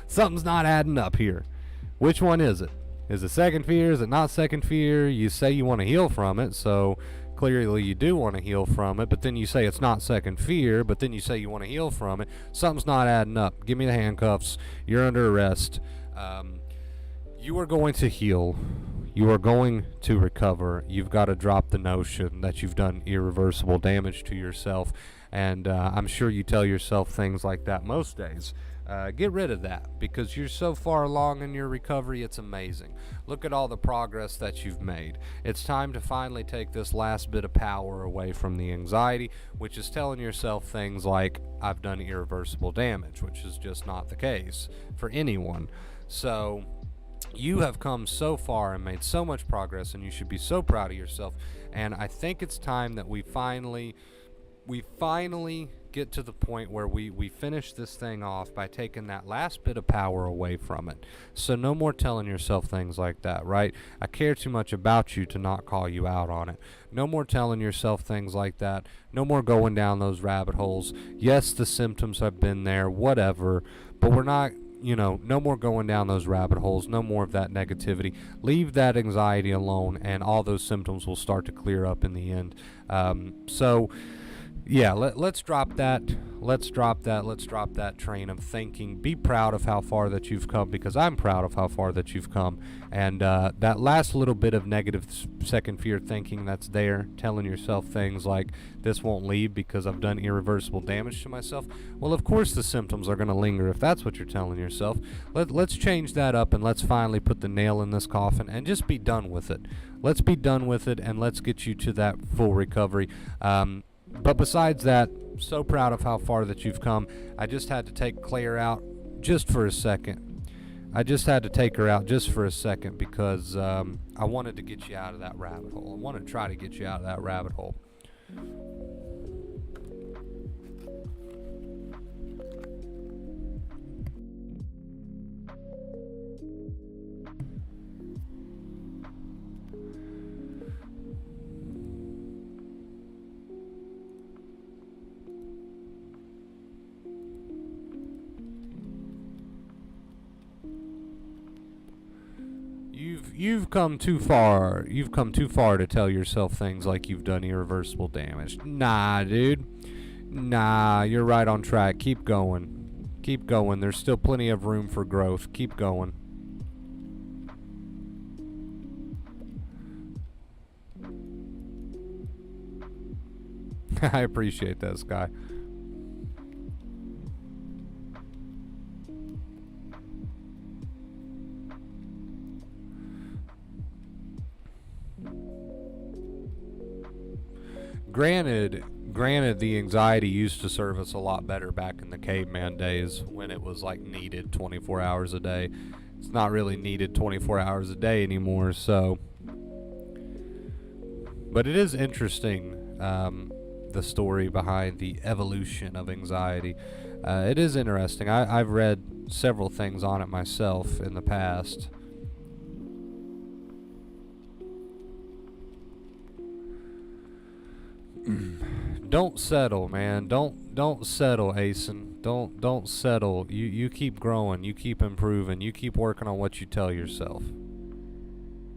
Something's not adding up here. Which one is it? Is it second fear? Is it not second fear? You say you want to heal from it, so clearly you do want to heal from it, but then you say it's not second fear, but then you say you want to heal from it. Something's not adding up. Give me the handcuffs. You're under arrest. You are going to heal. You are going to recover. You've got to drop the notion that you've done irreversible damage to yourself, and I'm sure you tell yourself things like that most days. Get rid of that, because you're so far along in your recovery. It's amazing. Look at all the progress that you've made. It's time to finally take this last bit of power away from the anxiety, which is telling yourself things like, I've done irreversible damage, which is just not the case for anyone. So you have come so far and made so much progress, and you should be so proud of yourself. And I think it's time that we finally get to the point where we finish this thing off by taking that last bit of power away from it. So no more telling yourself things like that, right? I care too much about you to not call you out on it. No more telling yourself things like that. No more going down those rabbit holes. Yes, the symptoms have been there, whatever, but we're not, no more going down those rabbit holes. No more of that negativity. Leave that anxiety alone, and all those symptoms will start to clear up in the end. Yeah, let's drop that. Let's drop that train of thinking. Be proud of how far that you've come, because I'm proud of how far that you've come. And that last little bit of negative second fear thinking that's there, telling yourself things like, this won't leave because I've done irreversible damage to myself. Well, of course the symptoms are going to linger if that's what you're telling yourself. Let's change that up, and let's finally put the nail in this coffin and just be done with it. Let's be done with it, and let's get you to that full recovery. But besides that, so proud of how far that you've come. I just had to take Claire out just for a second. I just had to take her out just for a second, because I wanted to get you out of that rabbit hole. I wanted to try to get you out of that rabbit hole. you've come too far. You've come too far to tell yourself things like you've done irreversible damage. Nah, dude. Nah, you're right on track. Keep going. Keep going. There's still plenty of room for growth. Keep going. I appreciate that, Sky. Granted, the anxiety used to serve us a lot better back in the caveman days when it was like needed 24 hours a day. It's not really needed 24 hours a day anymore, so. But it is interesting, the story behind the evolution of anxiety. It is interesting. I've read several things on it myself in the past. Don't settle, man. Don't settle, Asen. Don't settle. You keep growing. You keep improving. You keep working on what you tell yourself.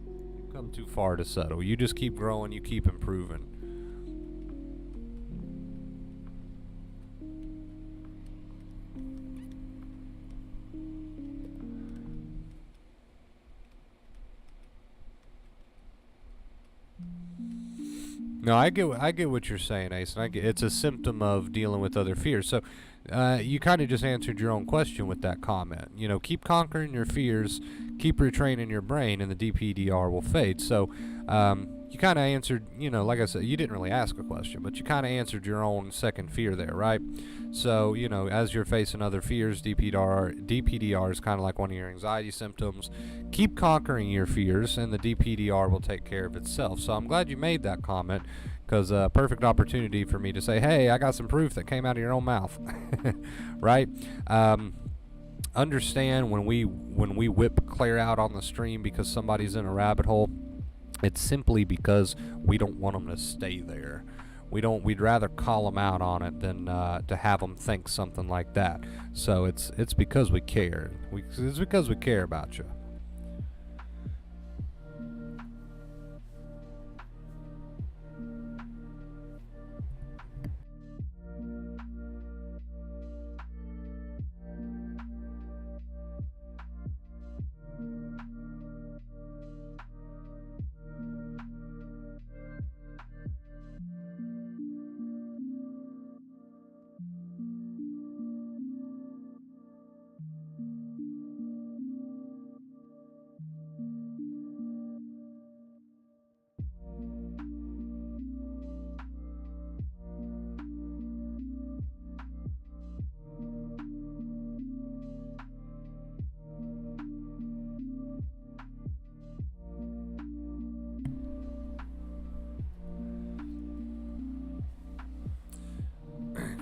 You've come too far to settle. You just keep growing. You keep improving. No, I get what you're saying, Ace. And it's a symptom of dealing with other fears. So, you kind of just answered your own question with that comment. You know, keep conquering your fears, keep retraining your brain, and the DPDR will fade. So, you kind of answered. You know, like I said, you didn't really ask a question, but you kind of answered your own second fear there, right? So, you know, as you're facing other fears, DPDR is kind of like one of your anxiety symptoms. Keep conquering your fears, and the DPDR will take care of itself. So I'm glad you made that comment, because perfect opportunity for me to say, hey, I got some proof that came out of your own mouth, right? Understand when we whip Claire out on the stream because somebody's in a rabbit hole, it's simply because we don't want them to stay there. We'd rather call them out on it than to have them think something like that. So it's because we care. It's because we care about you.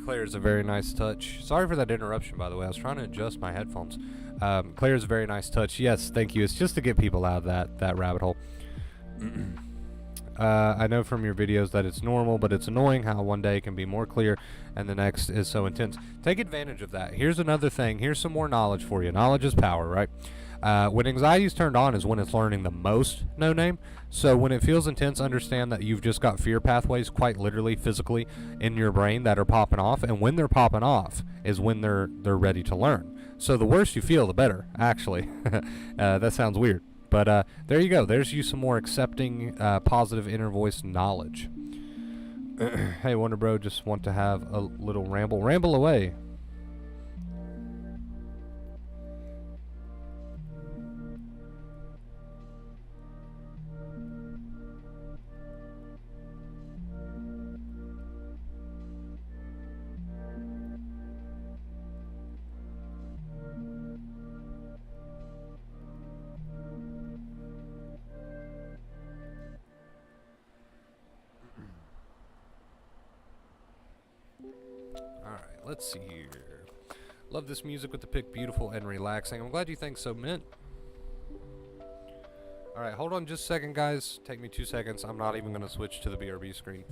Claire's a very nice touch. Sorry for that interruption, by the way. I was trying to adjust my headphones. Claire's a very nice touch. Yes, thank you. It's just to get people out of that rabbit hole. I know from your videos that it's normal, but it's annoying how one day can be more clear and the next is so intense. Take advantage of that. Here's another thing. Here's some more knowledge for you. Knowledge is power, right? When anxiety is turned on is when it's learning the most, no name. So when it feels intense, understand that you've just got fear pathways, quite literally, physically, in your brain that are popping off. And when they're popping off is when they're ready to learn. So the worse you feel, the better, actually. That sounds weird. But there you go. There's you some more accepting, positive inner voice knowledge. Hey, Wonder Bro, just want to have a little ramble. Ramble away. Alright, let's see here. Love this music with the pick, beautiful and relaxing. I'm glad you think so, Mint. Alright, hold on just a second, guys. Take me 2 seconds. I'm not even going to switch to the BRB screen.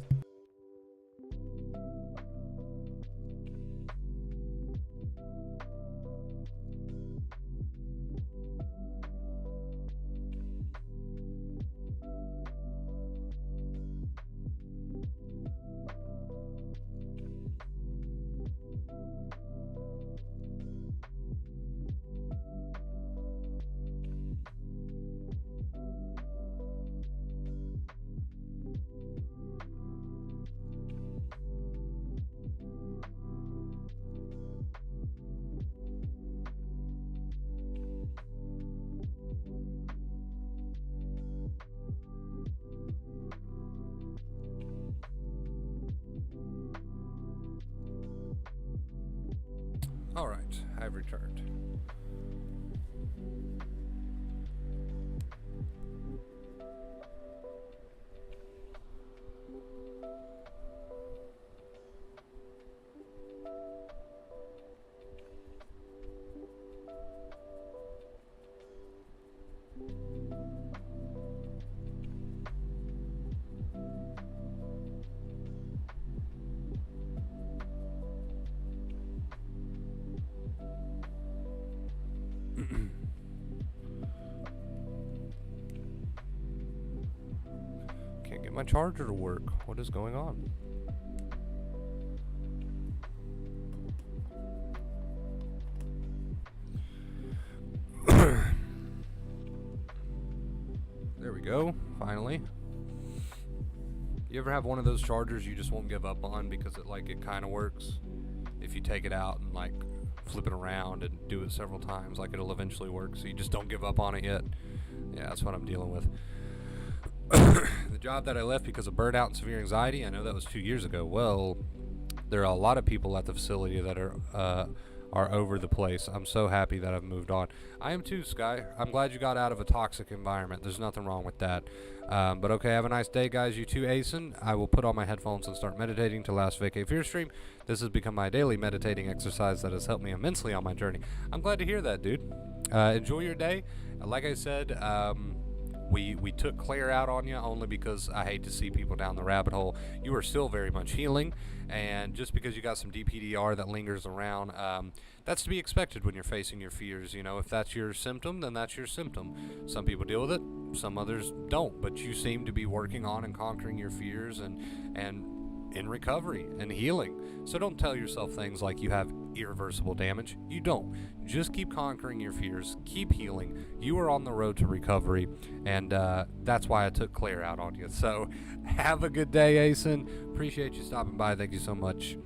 returned. Can't get my charger to work. What is going on? There we go. Finally. You ever have one of those chargers you just won't give up on because it kind of works? If you take it out and flip it around and do it several times, it'll eventually work, so you just don't give up on it yet. Yeah, that's what I'm dealing with. The job that I left because of burnout and severe anxiety, I know that was 2 years ago. Well, there are a lot of people at the facility that are over the place. I'm so happy that I've moved on. I am too, Sky. I'm glad you got out of a toxic environment. There's nothing wrong with that. But okay, have a nice day, guys. You too, Asen. I will put on my headphones and start meditating to last Vacay Fear stream. This has become my daily meditating exercise that has helped me immensely on my journey. I'm glad to hear that, dude. Enjoy your day. Like I said, we took Claire out on you only because I hate to see people down the rabbit hole. You are still very much healing, and just because you got some DPDR that lingers around, that's to be expected when you're facing your fears. If that's your symptom, then that's your symptom. Some people deal with it, some others don't, but you seem to be working on and conquering your fears and in recovery and healing. So don't tell yourself things like you have irreversible damage. You don't. Just keep conquering your fears. Keep healing. You are on the road to recovery, and that's why I took Claire out on you. So have a good day, Asen. Appreciate you stopping by. Thank you so much.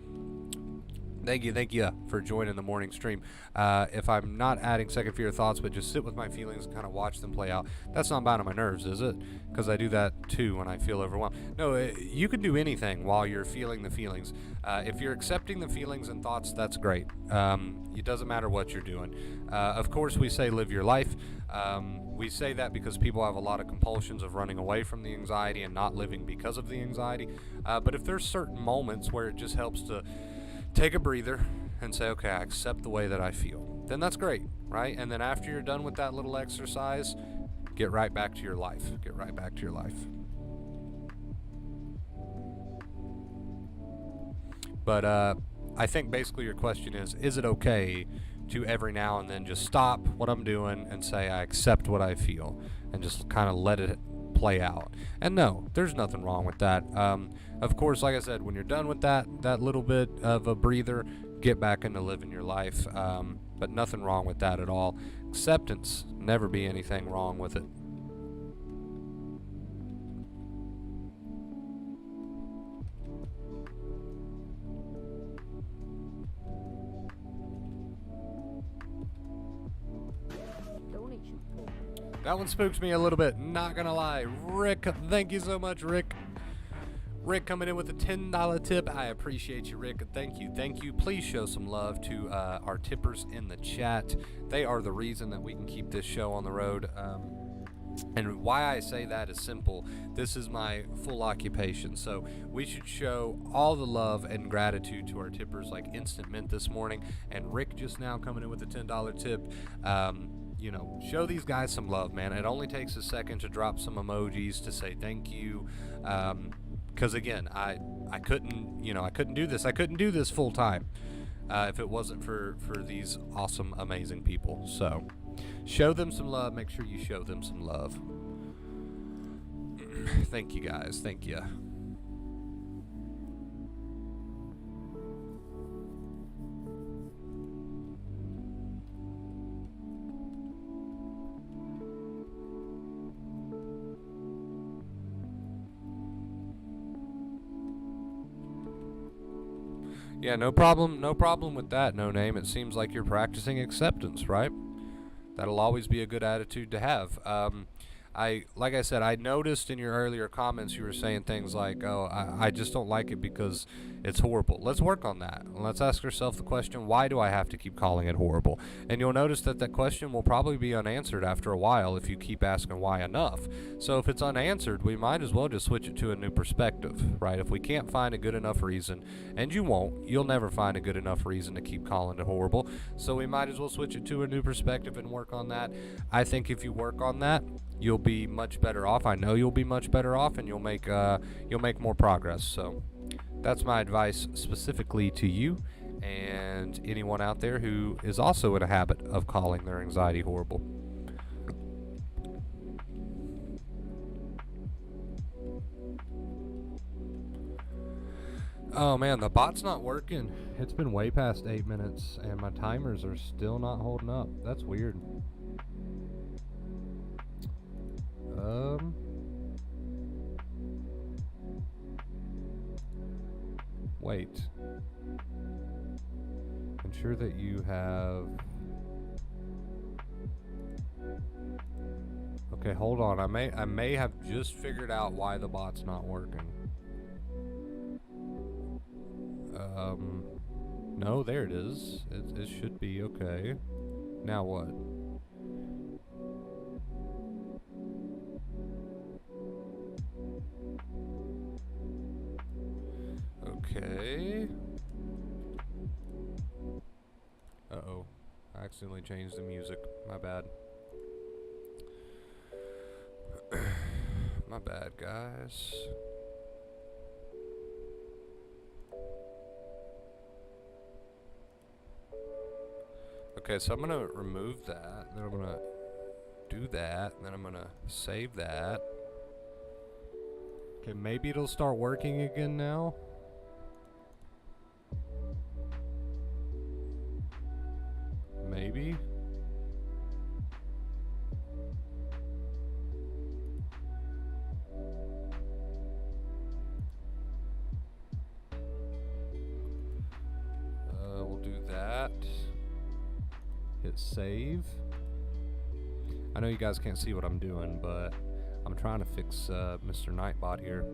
Thank you for joining the morning stream. If I'm not adding second fear thoughts, but just sit with my feelings and kind of watch them play out, that's not bound to my nerves, is it? Because I do that too when I feel overwhelmed. No, you can do anything while you're feeling the feelings. If you're accepting the feelings and thoughts, that's great. It doesn't matter what you're doing. Of course, we say live your life. We say that because people have a lot of compulsions of running away from the anxiety and not living because of the anxiety. But if there's certain moments where it just helps to take a breather and say, okay, I accept the way that I feel, then that's great, right? And then after you're done with that little exercise, get right back to your life. Get right back to your life. But I think basically your question is it okay to every now and then just stop what I'm doing and say I accept what I feel and just kind of let it play out? And no, there's nothing wrong with that. Of course, like I said, when you're done with that little bit of a breather, get back into living your life. But nothing wrong with that at all. Acceptance, never be anything wrong with it. That one spooks me a little bit, not gonna lie. Rick, thank you so much, Rick. Rick coming in with a $10 tip. I appreciate you, Rick. Thank you. Thank you. Please show some love to our tippers in the chat. They are the reason that we can keep this show on the road. And why I say that is simple. This is my full occupation, so we should show all the love and gratitude to our tippers, like Instant Mint this morning, and Rick just now coming in with a $10 tip. Show these guys some love, man. It only takes a second to drop some emojis to say thank you. Because again, I couldn't do this. I couldn't do this full time if it wasn't for these awesome, amazing people. So show them some love. Make sure you show them some love. Thank you, guys. Thank you. Yeah, no problem with that, No Name. It seems like you're practicing acceptance, right? That'll always be a good attitude to have. like I said, I noticed in your earlier comments you were saying things like, "Oh, I just don't like it because it's horrible." Let's work on that. Let's ask ourselves the question, why do I have to keep calling it horrible? And you'll notice that that question will probably be unanswered after a while if you keep asking why enough. So if it's unanswered, we might as well just switch it to a new perspective, right? If we can't find a good enough reason, and you won't, you'll never find a good enough reason to keep calling it horrible. So we might as well switch it to a new perspective and work on that. I think if you work on that, you'll be much better off. I know you'll be much better off, and you'll make more progress. So that's my advice specifically to you and anyone out there who is also in a habit of calling their anxiety horrible. Oh man, the bot's not working. It's been way past 8 minutes and my timers are still not holding up. That's weird. Um Wait. Ensure that you have... Okay, hold on. I may have just figured out why the bot's not working. No, there it is. It should be okay. Now what? Okay. Uh-oh. I accidentally changed the music. My bad. My bad, guys. Okay, so I'm gonna remove that, then I'm gonna do that, then I'm gonna save that. Okay, maybe it'll start working again now. Maybe. We'll do that. Hit save. I know you guys can't see what I'm doing, but I'm trying to fix Mr. Nightbot here.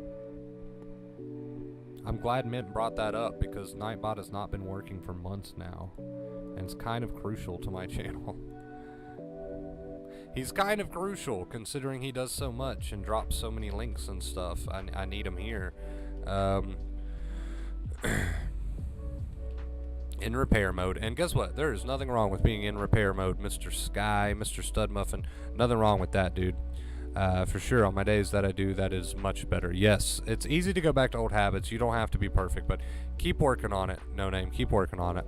I'm glad Mint brought that up because Nightbot has not been working for months now, and it's kind of crucial to my channel. He's kind of crucial considering he does so much and drops so many links and stuff. I need him here. In repair mode, and guess what? There is nothing wrong with being in repair mode, Mr. Sky, Mr. Stud Muffin. Nothing wrong with that, dude. For sure, on my days that I do, that is much better. Yes, it's easy to go back to old habits. You don't have to be perfect, but keep working on it. No name, keep working on it.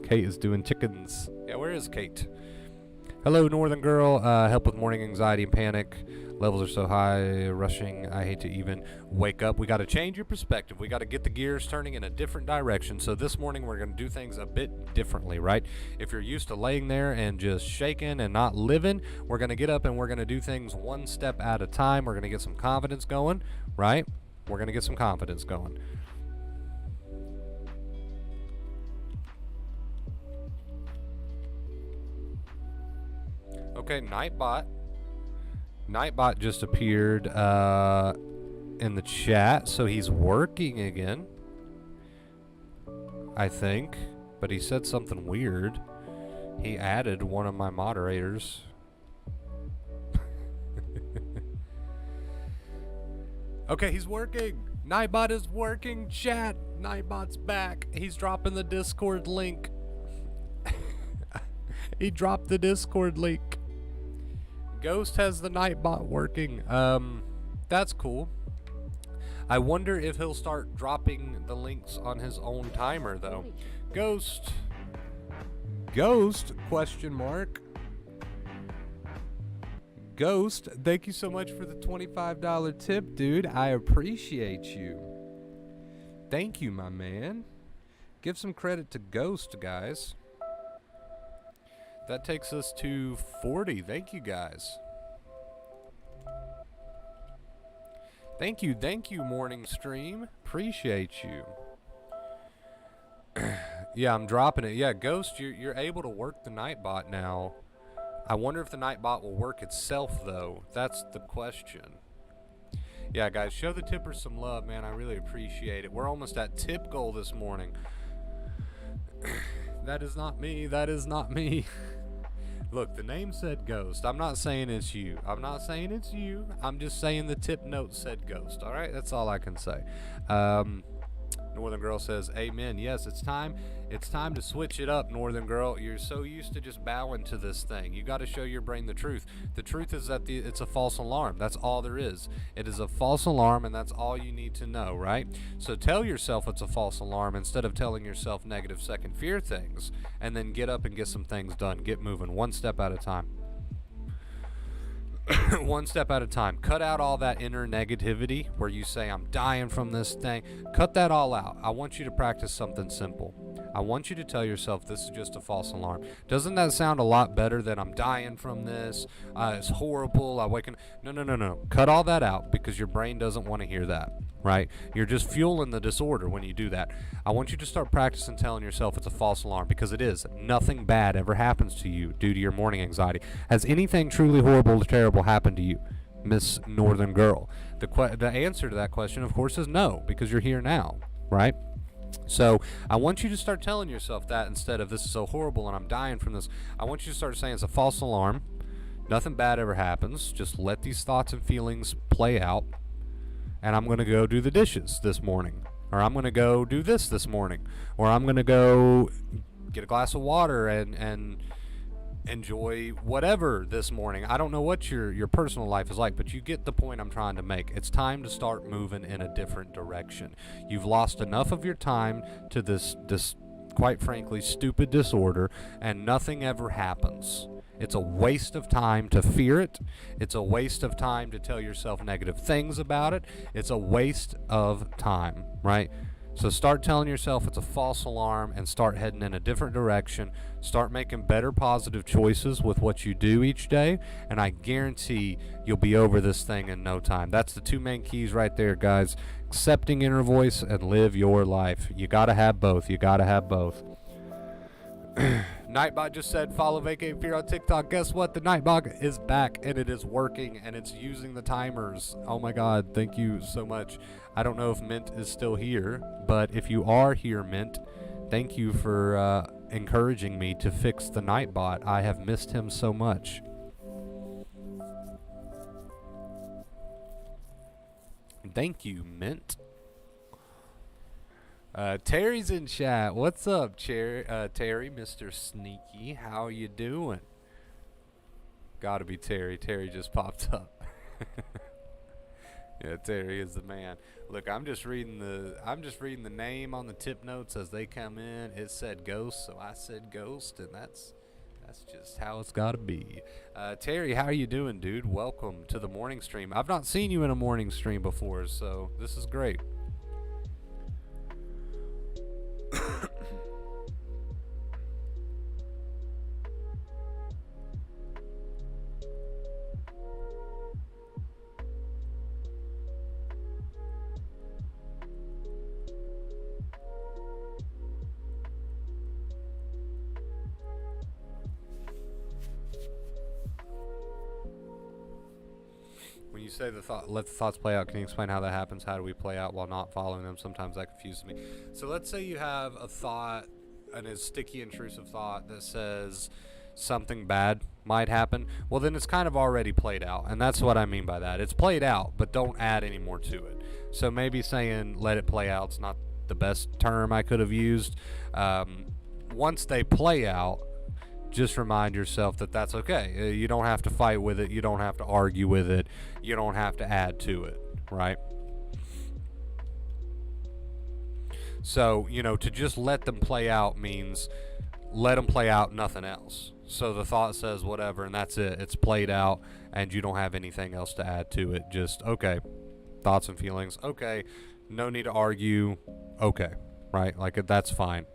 Kate is doing chickens. Yeah, where is Kate? Hello, Northern Girl. Help with morning anxiety and panic. Levels are so high, rushing. I hate to even wake up. We got to change your perspective. We got to get the gears turning in a different direction. So this morning we're going to do things a bit differently, right? If you're used to laying there and just shaking and not living, we're going to get up and we're going to do things one step at a time. We're going to get some confidence going, right? We're going to get some confidence going. Okay, Nightbot. Nightbot just appeared in the chat, so he's working again, I think. But he said something weird. He added one of my moderators. Okay, he's working. Nightbot is working, chat. Nightbot's back. He's dropping the Discord link. He dropped the Discord link. Ghost has the Nightbot working. That's cool. I wonder if he'll start dropping the links on his own timer, though. Ghost? Question mark. Ghost, thank you so much for the $25 tip, dude. I appreciate you. Thank you, my man. Give some credit to Ghost, guys. That takes us to 40. Thank you, guys. Thank you, morning stream. Appreciate you. Yeah, I'm dropping it. Yeah, Ghost, you're able to work the Nightbot now. I wonder if the Nightbot will work itself, though. That's the question. Yeah, guys, show the tippers some love, man. I really appreciate it. We're almost at tip goal this morning. That is not me. That is not me. Look, the name said Ghost. I'm not saying it's you. I'm not saying it's you. I'm just saying the tip note said Ghost. All right? That's all I can say. Northern Girl says, amen. Yes, it's time. It's time to switch it up, Northern Girl. You're so used to just bowing to this thing. You got to show your brain the truth. The truth is that it's a false alarm. That's all there is. It is a false alarm, and that's all you need to know, right? So tell yourself it's a false alarm instead of telling yourself negative second fear things, and then get up and get some things done. Get moving one step at a time. One step at a time. Cut out all that inner negativity where you say, I'm dying from this thing. Cut that all out. I want you to practice something simple. I want you to tell yourself this is just a false alarm. Doesn't that sound a lot better than I'm dying from this? It's horrible. I waken. No. Cut all that out because your brain doesn't want to hear that, right? You're just fueling the disorder when you do that. I want you to start practicing telling yourself it's a false alarm because it is. Nothing bad ever happens to you due to your morning anxiety. Has anything truly horrible or terrible happened to you, Miss Northern Girl? The answer to that question, of course, is no, because you're here now, right? So I want you to start telling yourself that instead of this is so horrible and I'm dying from this. I want you to start saying it's a false alarm. Nothing bad ever happens. Just let these thoughts and feelings play out. And I'm going to go do the dishes this morning. Or I'm going to go do this morning. Or I'm going to go get a glass of water and enjoy whatever this morning. I don't know what your personal life is like, but you get the point I'm trying to make. It's time to start moving in a different direction. You've lost enough of your time to this quite frankly stupid disorder, and nothing ever happens. It's a waste of time to fear it. It's a waste of time to tell yourself negative things about it. It's a waste of time, right? So start telling yourself it's a false alarm and start heading in a different direction. Start making better positive choices with what you do each day, and I guarantee you'll be over this thing in no time. That's the two main keys right there, guys. Accepting inner voice and live your life. You got to have both. You got to have both. Nightbot just said follow Vacate Fear on TikTok. Guess what? The Nightbot is back and it is working and it's using the timers. Oh my god, thank you so much. I don't know if Mint is still here, but if you are here, Mint, thank you for encouraging me to fix the Nightbot. I have missed him so much. Thank you, Mint. Terry's in chat. What's up, Terry, Mr. Sneaky? How you doing? Gotta be Terry. Terry just popped up. Yeah, Terry is the man. Look, I'm just reading the name on the tip notes as they come in. It said Ghost, so I said Ghost, and that's just how it's gotta be. Terry, how are you doing, dude? Welcome to the morning stream. I've not seen you in a morning stream before, so this is great. When you say let the thoughts play out, can you explain how that happens? How do we play out while not following them? Sometimes that confuses me. So let's say you have a thought, a sticky, intrusive thought that says something bad might happen. Well, then it's kind of already played out, and that's what I mean by that. It's played out, but don't add any more to it. So maybe saying let it play out's not the best term I could have used. Once they play out, just remind yourself that that's okay. You don't have to fight with it. You don't have to argue with it. You don't have to add to it, right? So, to just let them play out means let them play out, nothing else. So the thought says whatever, and that's it. It's played out, and you don't have anything else to add to it. Just, okay, thoughts and feelings. Okay, no need to argue. Okay, right? Like, that's fine.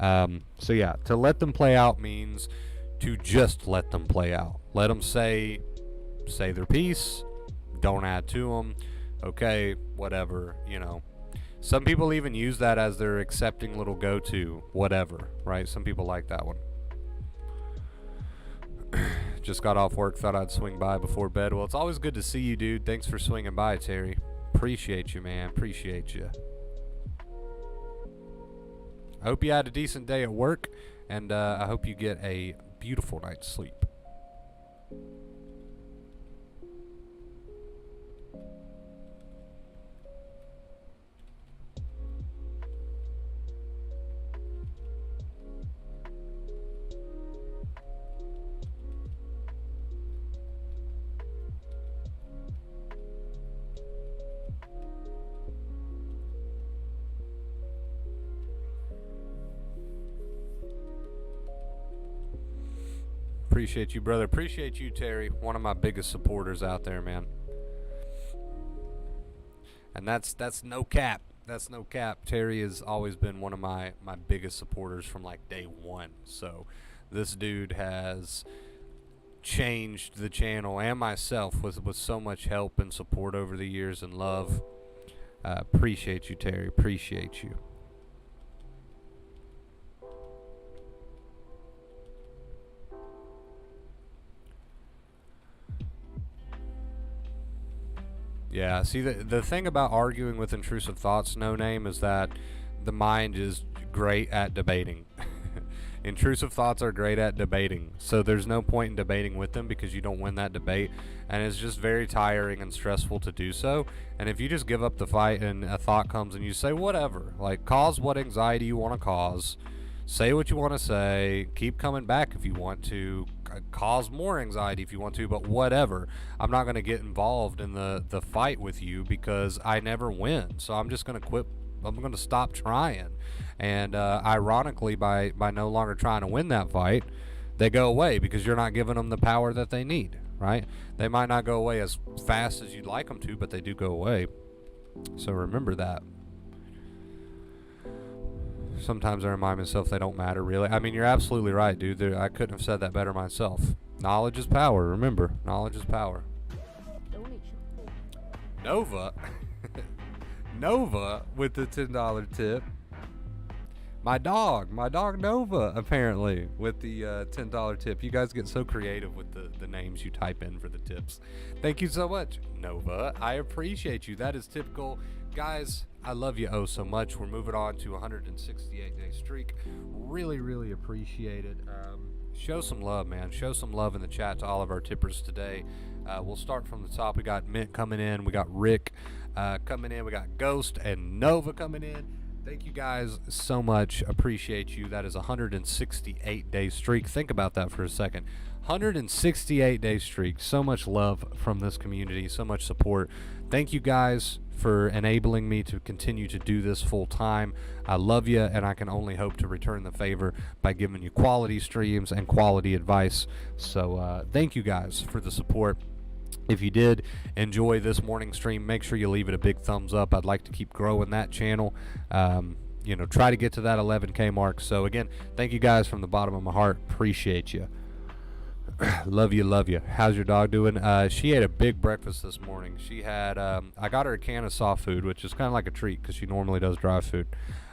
So yeah, to let them play out means to just let them play out. Let them say their piece. Don't add to them. Okay, whatever, Some people even use that as their accepting little go-to, whatever, right? Some people like that one. Just got off work, thought I'd swing by before bed. Well, it's always good to see you, dude. Thanks for swinging by, Terry. Appreciate you, man. Appreciate you. I hope you had a decent day at work, and I hope you get a beautiful night's sleep. Appreciate you, brother. Appreciate you, Terry. One of my biggest supporters out there, man. And that's no cap. That's no cap. Terry has always been one of my biggest supporters from like day one. So this dude has changed the channel and myself with so much help and support over the years and love. Appreciate you, Terry. Appreciate you. Yeah, see, the thing about arguing with intrusive thoughts, No Name, is that the mind is great at debating. Intrusive thoughts are great at debating, so there's no point in debating with them because you don't win that debate, and it's just very tiring and stressful to do so. And if you just give up the fight and a thought comes and you say whatever, like cause what anxiety you want to cause, say what you want to say, keep coming back if you want to, cause more anxiety if you want to, but whatever. I'm not going to get involved in the fight with you because I never win. So I'm just going to quit. I'm going to stop trying. And ironically, by no longer trying to win that fight, they go away because you're not giving them the power that they need, right? They might not go away as fast as you'd like them to, but they do go away. So remember that. Sometimes I remind myself they don't matter, really. I mean, you're absolutely right, dude. I couldn't have said that better myself. Knowledge is power. Remember, knowledge is power. Nova. Nova with the $10 tip. My dog Nova, apparently, with the $10 tip. You guys get so creative with the names you type in for the tips. Thank you so much, Nova. I appreciate you. That is typical. Guys, I love you oh so much. We're moving on to a 168-day streak. Really, really appreciate it. Show some love, man. Show some love in the chat to all of our tippers today. We'll start from the top. We got Mint coming in. We got Rick coming in. We got Ghost and Nova coming in. Thank you guys so much. Appreciate you. That is a 168-day streak. Think about that for a second. 168-day streak. So much love from this community. So much support. Thank you guys for enabling me to continue to do this full time. I love you, and I can only hope to return the favor by giving you quality streams and quality advice. So thank you guys for the support. If you did enjoy this morning stream, make sure you leave it a big thumbs up. I'd like to keep growing that channel. Try to get to that 11K mark. So again, thank you guys from the bottom of my heart. Appreciate you. Love you. How's your dog doing? She ate a big breakfast this morning. She had, I got her a can of soft food, which is kind of like a treat because she normally does dry food.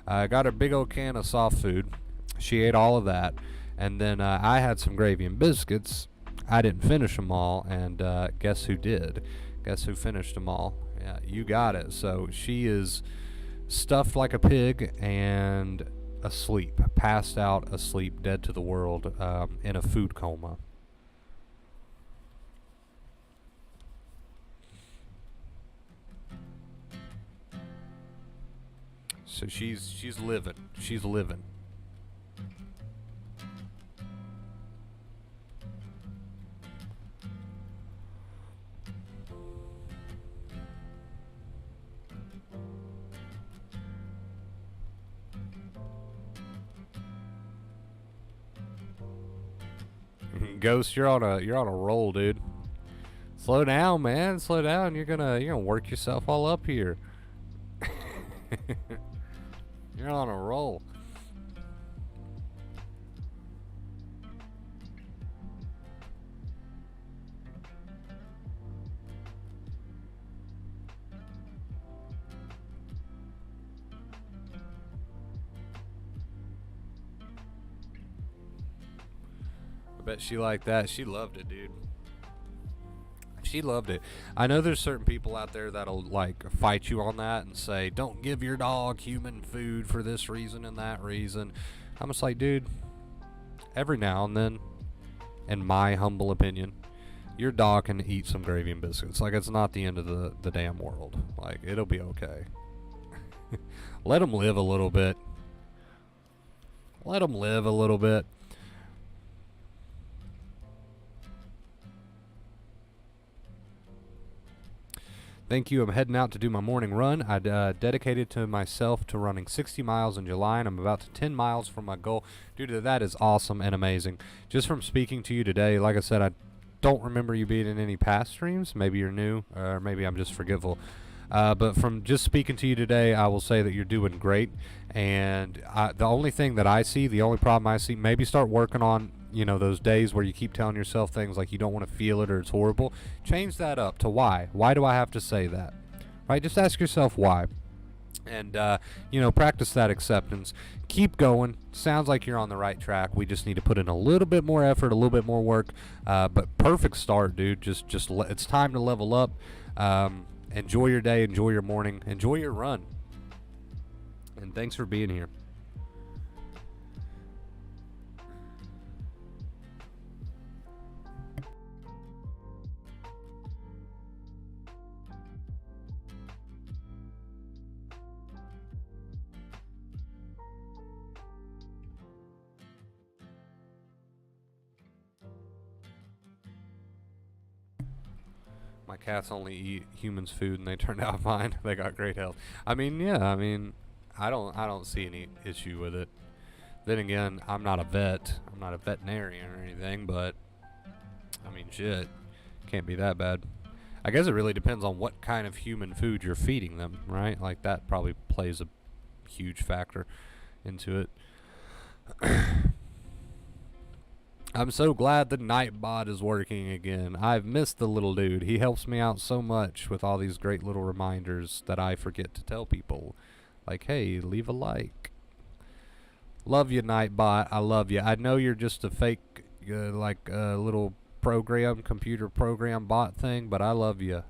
I got her a big old can of soft food. She ate all of that. And then I had some gravy and biscuits. I didn't finish them all, and guess who did? Guess who finished them all? Yeah, you got it. So she is stuffed like a pig and asleep, passed out, asleep, dead to the world, in a food coma. So she's living. She's living. Ghost, you're on a roll, dude. Slow down, man. Slow down. You're gonna work yourself all up here. You're on a roll. Bet she liked that. She loved it, dude. She loved it. I know there's certain people out there that'll like fight you on that and say, don't give your dog human food for this reason and that reason. I'm just like, dude, every now and then, in my humble opinion, your dog can eat some gravy and biscuits. Like, it's not the end of the damn world. Like, it'll be okay. Let them live a little bit. Let them live a little bit. Thank you. I'm heading out to do my morning run. I dedicated to myself to running 60 miles in July, and I'm about to 10 miles from my goal. Dude, that is awesome and amazing. Just from speaking to you today, like I said, I don't remember you being in any past streams. Maybe you're new, or maybe I'm just forgetful. But from just speaking to you today, I will say that you're doing great. And the only thing that I see, the only problem I see, maybe start working on, those days where you keep telling yourself things like you don't want to feel it or it's horrible. Change that up to why. Why do I have to say that? Right? Just ask yourself why. And, practice that acceptance. Keep going. Sounds like you're on the right track. We just need to put in a little bit more effort, a little bit more work. But perfect start, dude. It's time to level up. Enjoy your day. Enjoy your morning. Enjoy your run. And thanks for being here. My cats only eat humans' food, and they turned out fine. They got great health. I mean, yeah. I don't see any issue with it. Then again, I'm not a vet. I'm not a veterinarian or anything, but I mean, shit, can't be that bad. I guess it really depends on what kind of human food you're feeding them, right? Like that probably plays a huge factor into it. I'm so glad the Nightbot is working again. I've missed the little dude. He helps me out so much with all these great little reminders that I forget to tell people. Like, hey, leave a like. Love you, Nightbot. I love you. I know you're just a fake, little computer program bot thing, but I love you.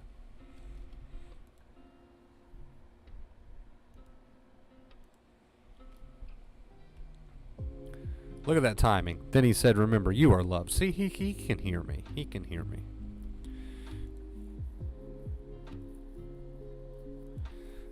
Look at that timing. Then he said, remember, you are loved. See, he can hear me. He can hear me.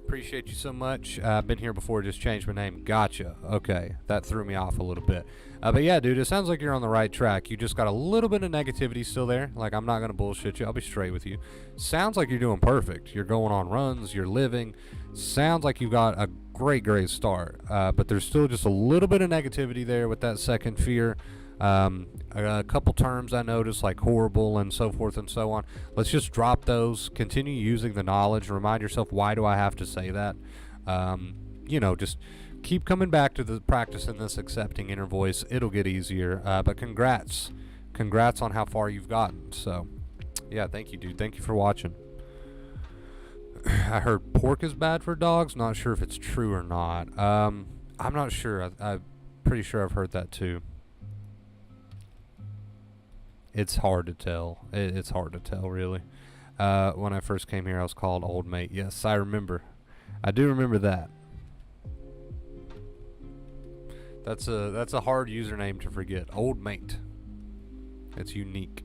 Appreciate you so much. I've been here before, just changed my name. Gotcha. Okay, that threw me off a little bit. But yeah, dude, it sounds like you're on the right track. You just got a little bit of negativity still there. Like, I'm not going to bullshit you. I'll be straight with you. Sounds like you're doing perfect. You're going on runs. You're living. Sounds like you've got a great start. But there's still just a little bit of negativity there with that second fear. A couple terms I noticed, like horrible and so forth and so on. Let's just drop those. Continue using the knowledge. Remind yourself, why do I have to say that? Just keep coming back to the practice in this accepting inner voice. It'll get easier. But congrats on how far you've gotten. So, yeah, thank you, dude. Thank you for watching. I heard pork is bad for dogs. Not sure if it's true or not. I'm not sure. I'm pretty sure I've heard that too. It's hard to tell. It's hard to tell, really. When I first came here, I was called Old Mate. Yes, I remember. I do remember that. That's a hard username to forget. Old Mate. It's unique.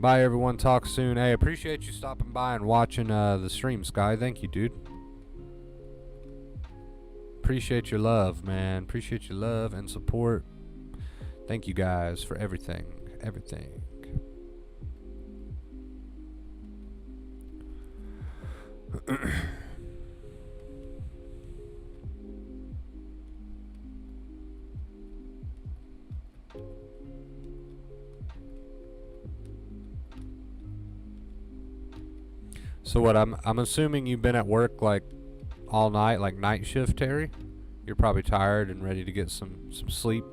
Bye, everyone. Talk soon. Hey, appreciate you stopping by and watching the stream, Sky. Thank you, dude. Appreciate your love, man. Appreciate your love and support. Thank you guys for everything. Everything. So what, I'm assuming you've been at work like all night, like night shift, Terry? You're probably tired and ready to get some sleep.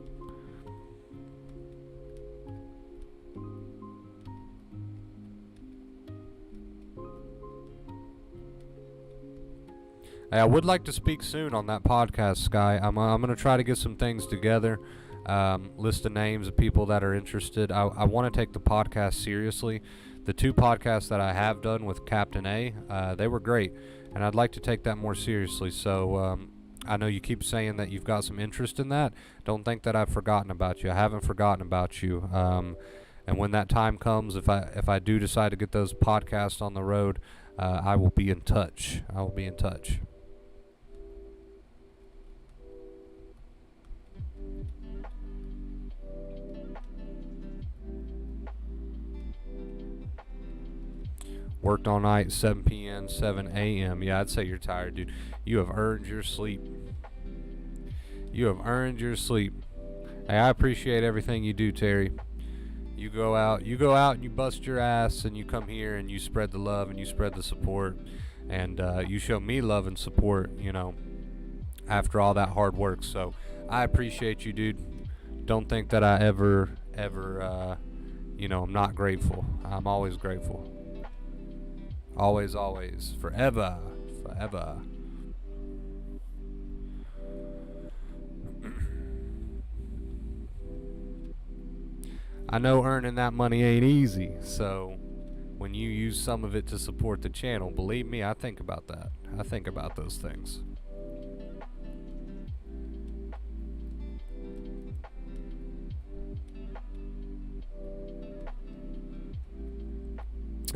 Hey, I would like to speak soon on that podcast, Sky. I'm going to try to get some things together, list of names of people that are interested. I want to take the podcast seriously. The 2 podcasts that I have done with Captain A, they were great, and I'd like to take that more seriously. So I know you keep saying that you've got some interest in that. Don't think that I've forgotten about you. I haven't forgotten about you. And when that time comes, if I do decide to get those podcasts on the road, I will be in touch. I will be in touch. Worked all night, 7 p.m., 7 a.m. Yeah, I'd say you're tired, dude. You have earned your sleep. You have earned your sleep. Hey, I appreciate everything you do, Terry. You go out and you bust your ass and you come here and you spread the love and you spread the support and you show me love and support, after all that hard work. So I appreciate you, dude. Don't think that I ever, I'm not grateful. I'm always grateful. Always, always, forever, forever. I know earning that money ain't easy, so when you use some of it to support the channel, believe me, I think about that. I think about those things.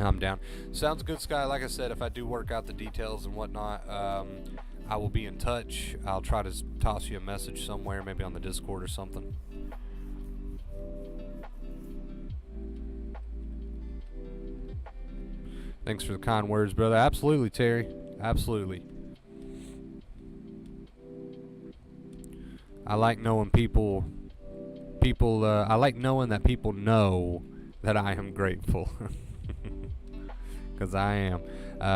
I'm down. Sounds good, Sky. Like I said, if I do work out the details and whatnot, I will be in touch. I'll try to toss you a message somewhere, maybe on the Discord or something. Thanks for the kind words, brother. Absolutely, Terry. Absolutely. I like knowing people. I like knowing that people know that I am grateful. Because I am.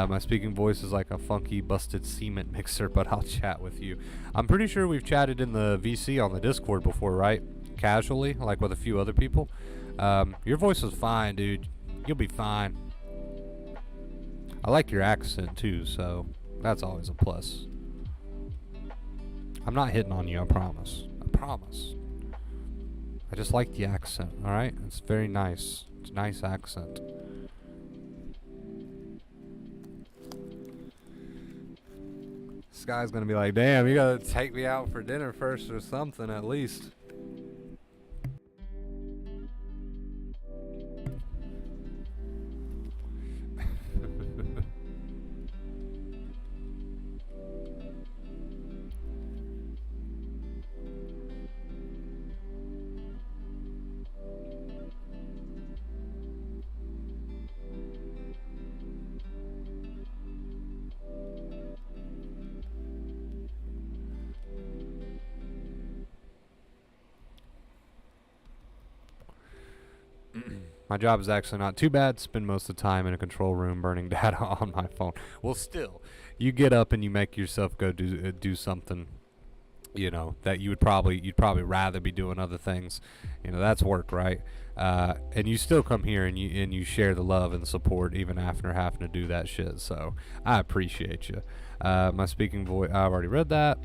My speaking voice is like a funky, busted cement mixer, but I'll chat with you. I'm pretty sure we've chatted in the VC on the Discord before, right? Casually, like with a few other people. Your voice is fine, dude. You'll be fine. I like your accent, too, so that's always a plus. I'm not hitting on you, I promise. I promise. I just like the accent, alright? It's very nice. It's a nice accent. This guy's gonna be like, damn, you gotta take me out for dinner first or something at least. My job is actually not too bad. Spend most of the time in a control room burning data on my phone. Well, still, you get up and you make yourself go do something, that you'd probably rather be doing other things. That's work, right? And you still come here and you share the love and support even after having to do that shit. So I appreciate you. My speaking voice, I've already read that.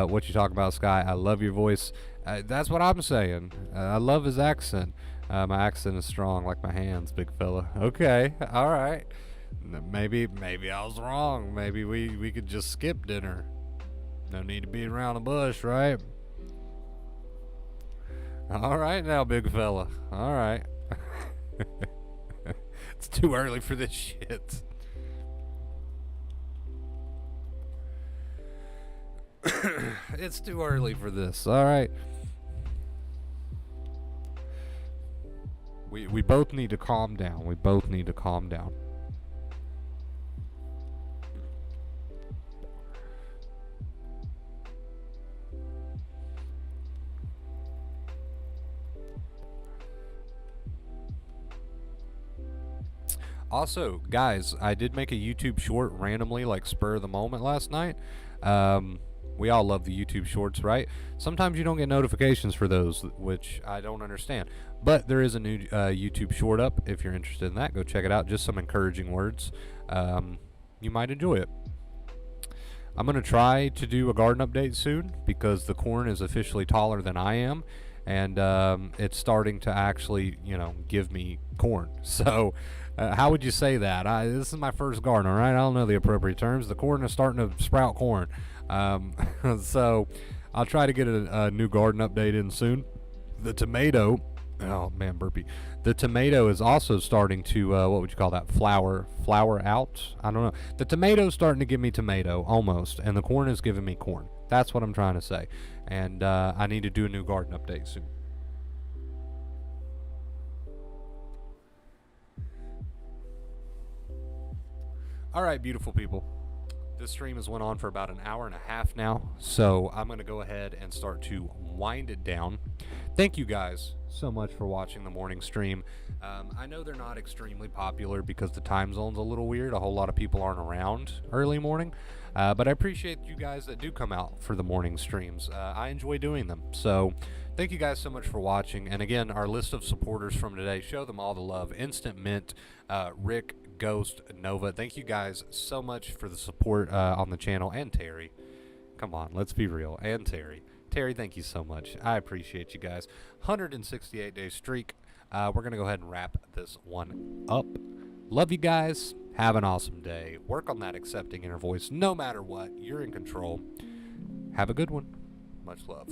What you talk about, Sky? I love your voice. That's what I'm saying. I love his accent. My accent is strong like my hands, big fella. Okay, all right. Maybe I was wrong. Maybe we could just skip dinner. No need to beat around the bush, right? All right now, big fella. All right. It's too early for this shit. It's too early for this. All right. We both need to calm down. We both need to calm down. Also, guys, I did make a YouTube short randomly, like spur of the moment last night. We all love the YouTube shorts, right? Sometimes you don't get notifications for those, which I don't understand. But there is a new YouTube short up. If you're interested in that, go check it out. Just some encouraging words. You might enjoy it. I'm going to try to do a garden update soon because the corn is officially taller than I am, and it's starting to actually, give me corn. So, how would you say that? This is my first garden, all right? I don't know the appropriate terms. The corn is starting to sprout corn. So, I'll try to get a new garden update in soon. The tomato, oh man, burpee. The tomato is also starting to, what would you call that? Flower out? I don't know. The tomato's starting to give me tomato, almost, and the corn is giving me corn. That's what I'm trying to say. And I need to do a new garden update soon. All right, beautiful people. This stream has went on for about an hour and a half now, so I'm going to go ahead and start to wind it down. Thank you guys so much for watching the morning stream. I know they're not extremely popular because the time zone's a little weird. A whole lot of people aren't around early morning, but I appreciate you guys that do come out for the morning streams. I enjoy doing them, so thank you guys so much for watching. And again, our list of supporters from today, show them all the love. Instant Mint, Rick, Ghost, Nova, thank you guys so much for the support on the channel. And Terry, come on, let's be real. And Terry, thank you so much. I appreciate you guys. 168-day streak. We're going to go ahead and wrap this one up. Love you guys. Have an awesome day. Work on that accepting inner voice. No matter what, you're in control. Have a good one. Much love.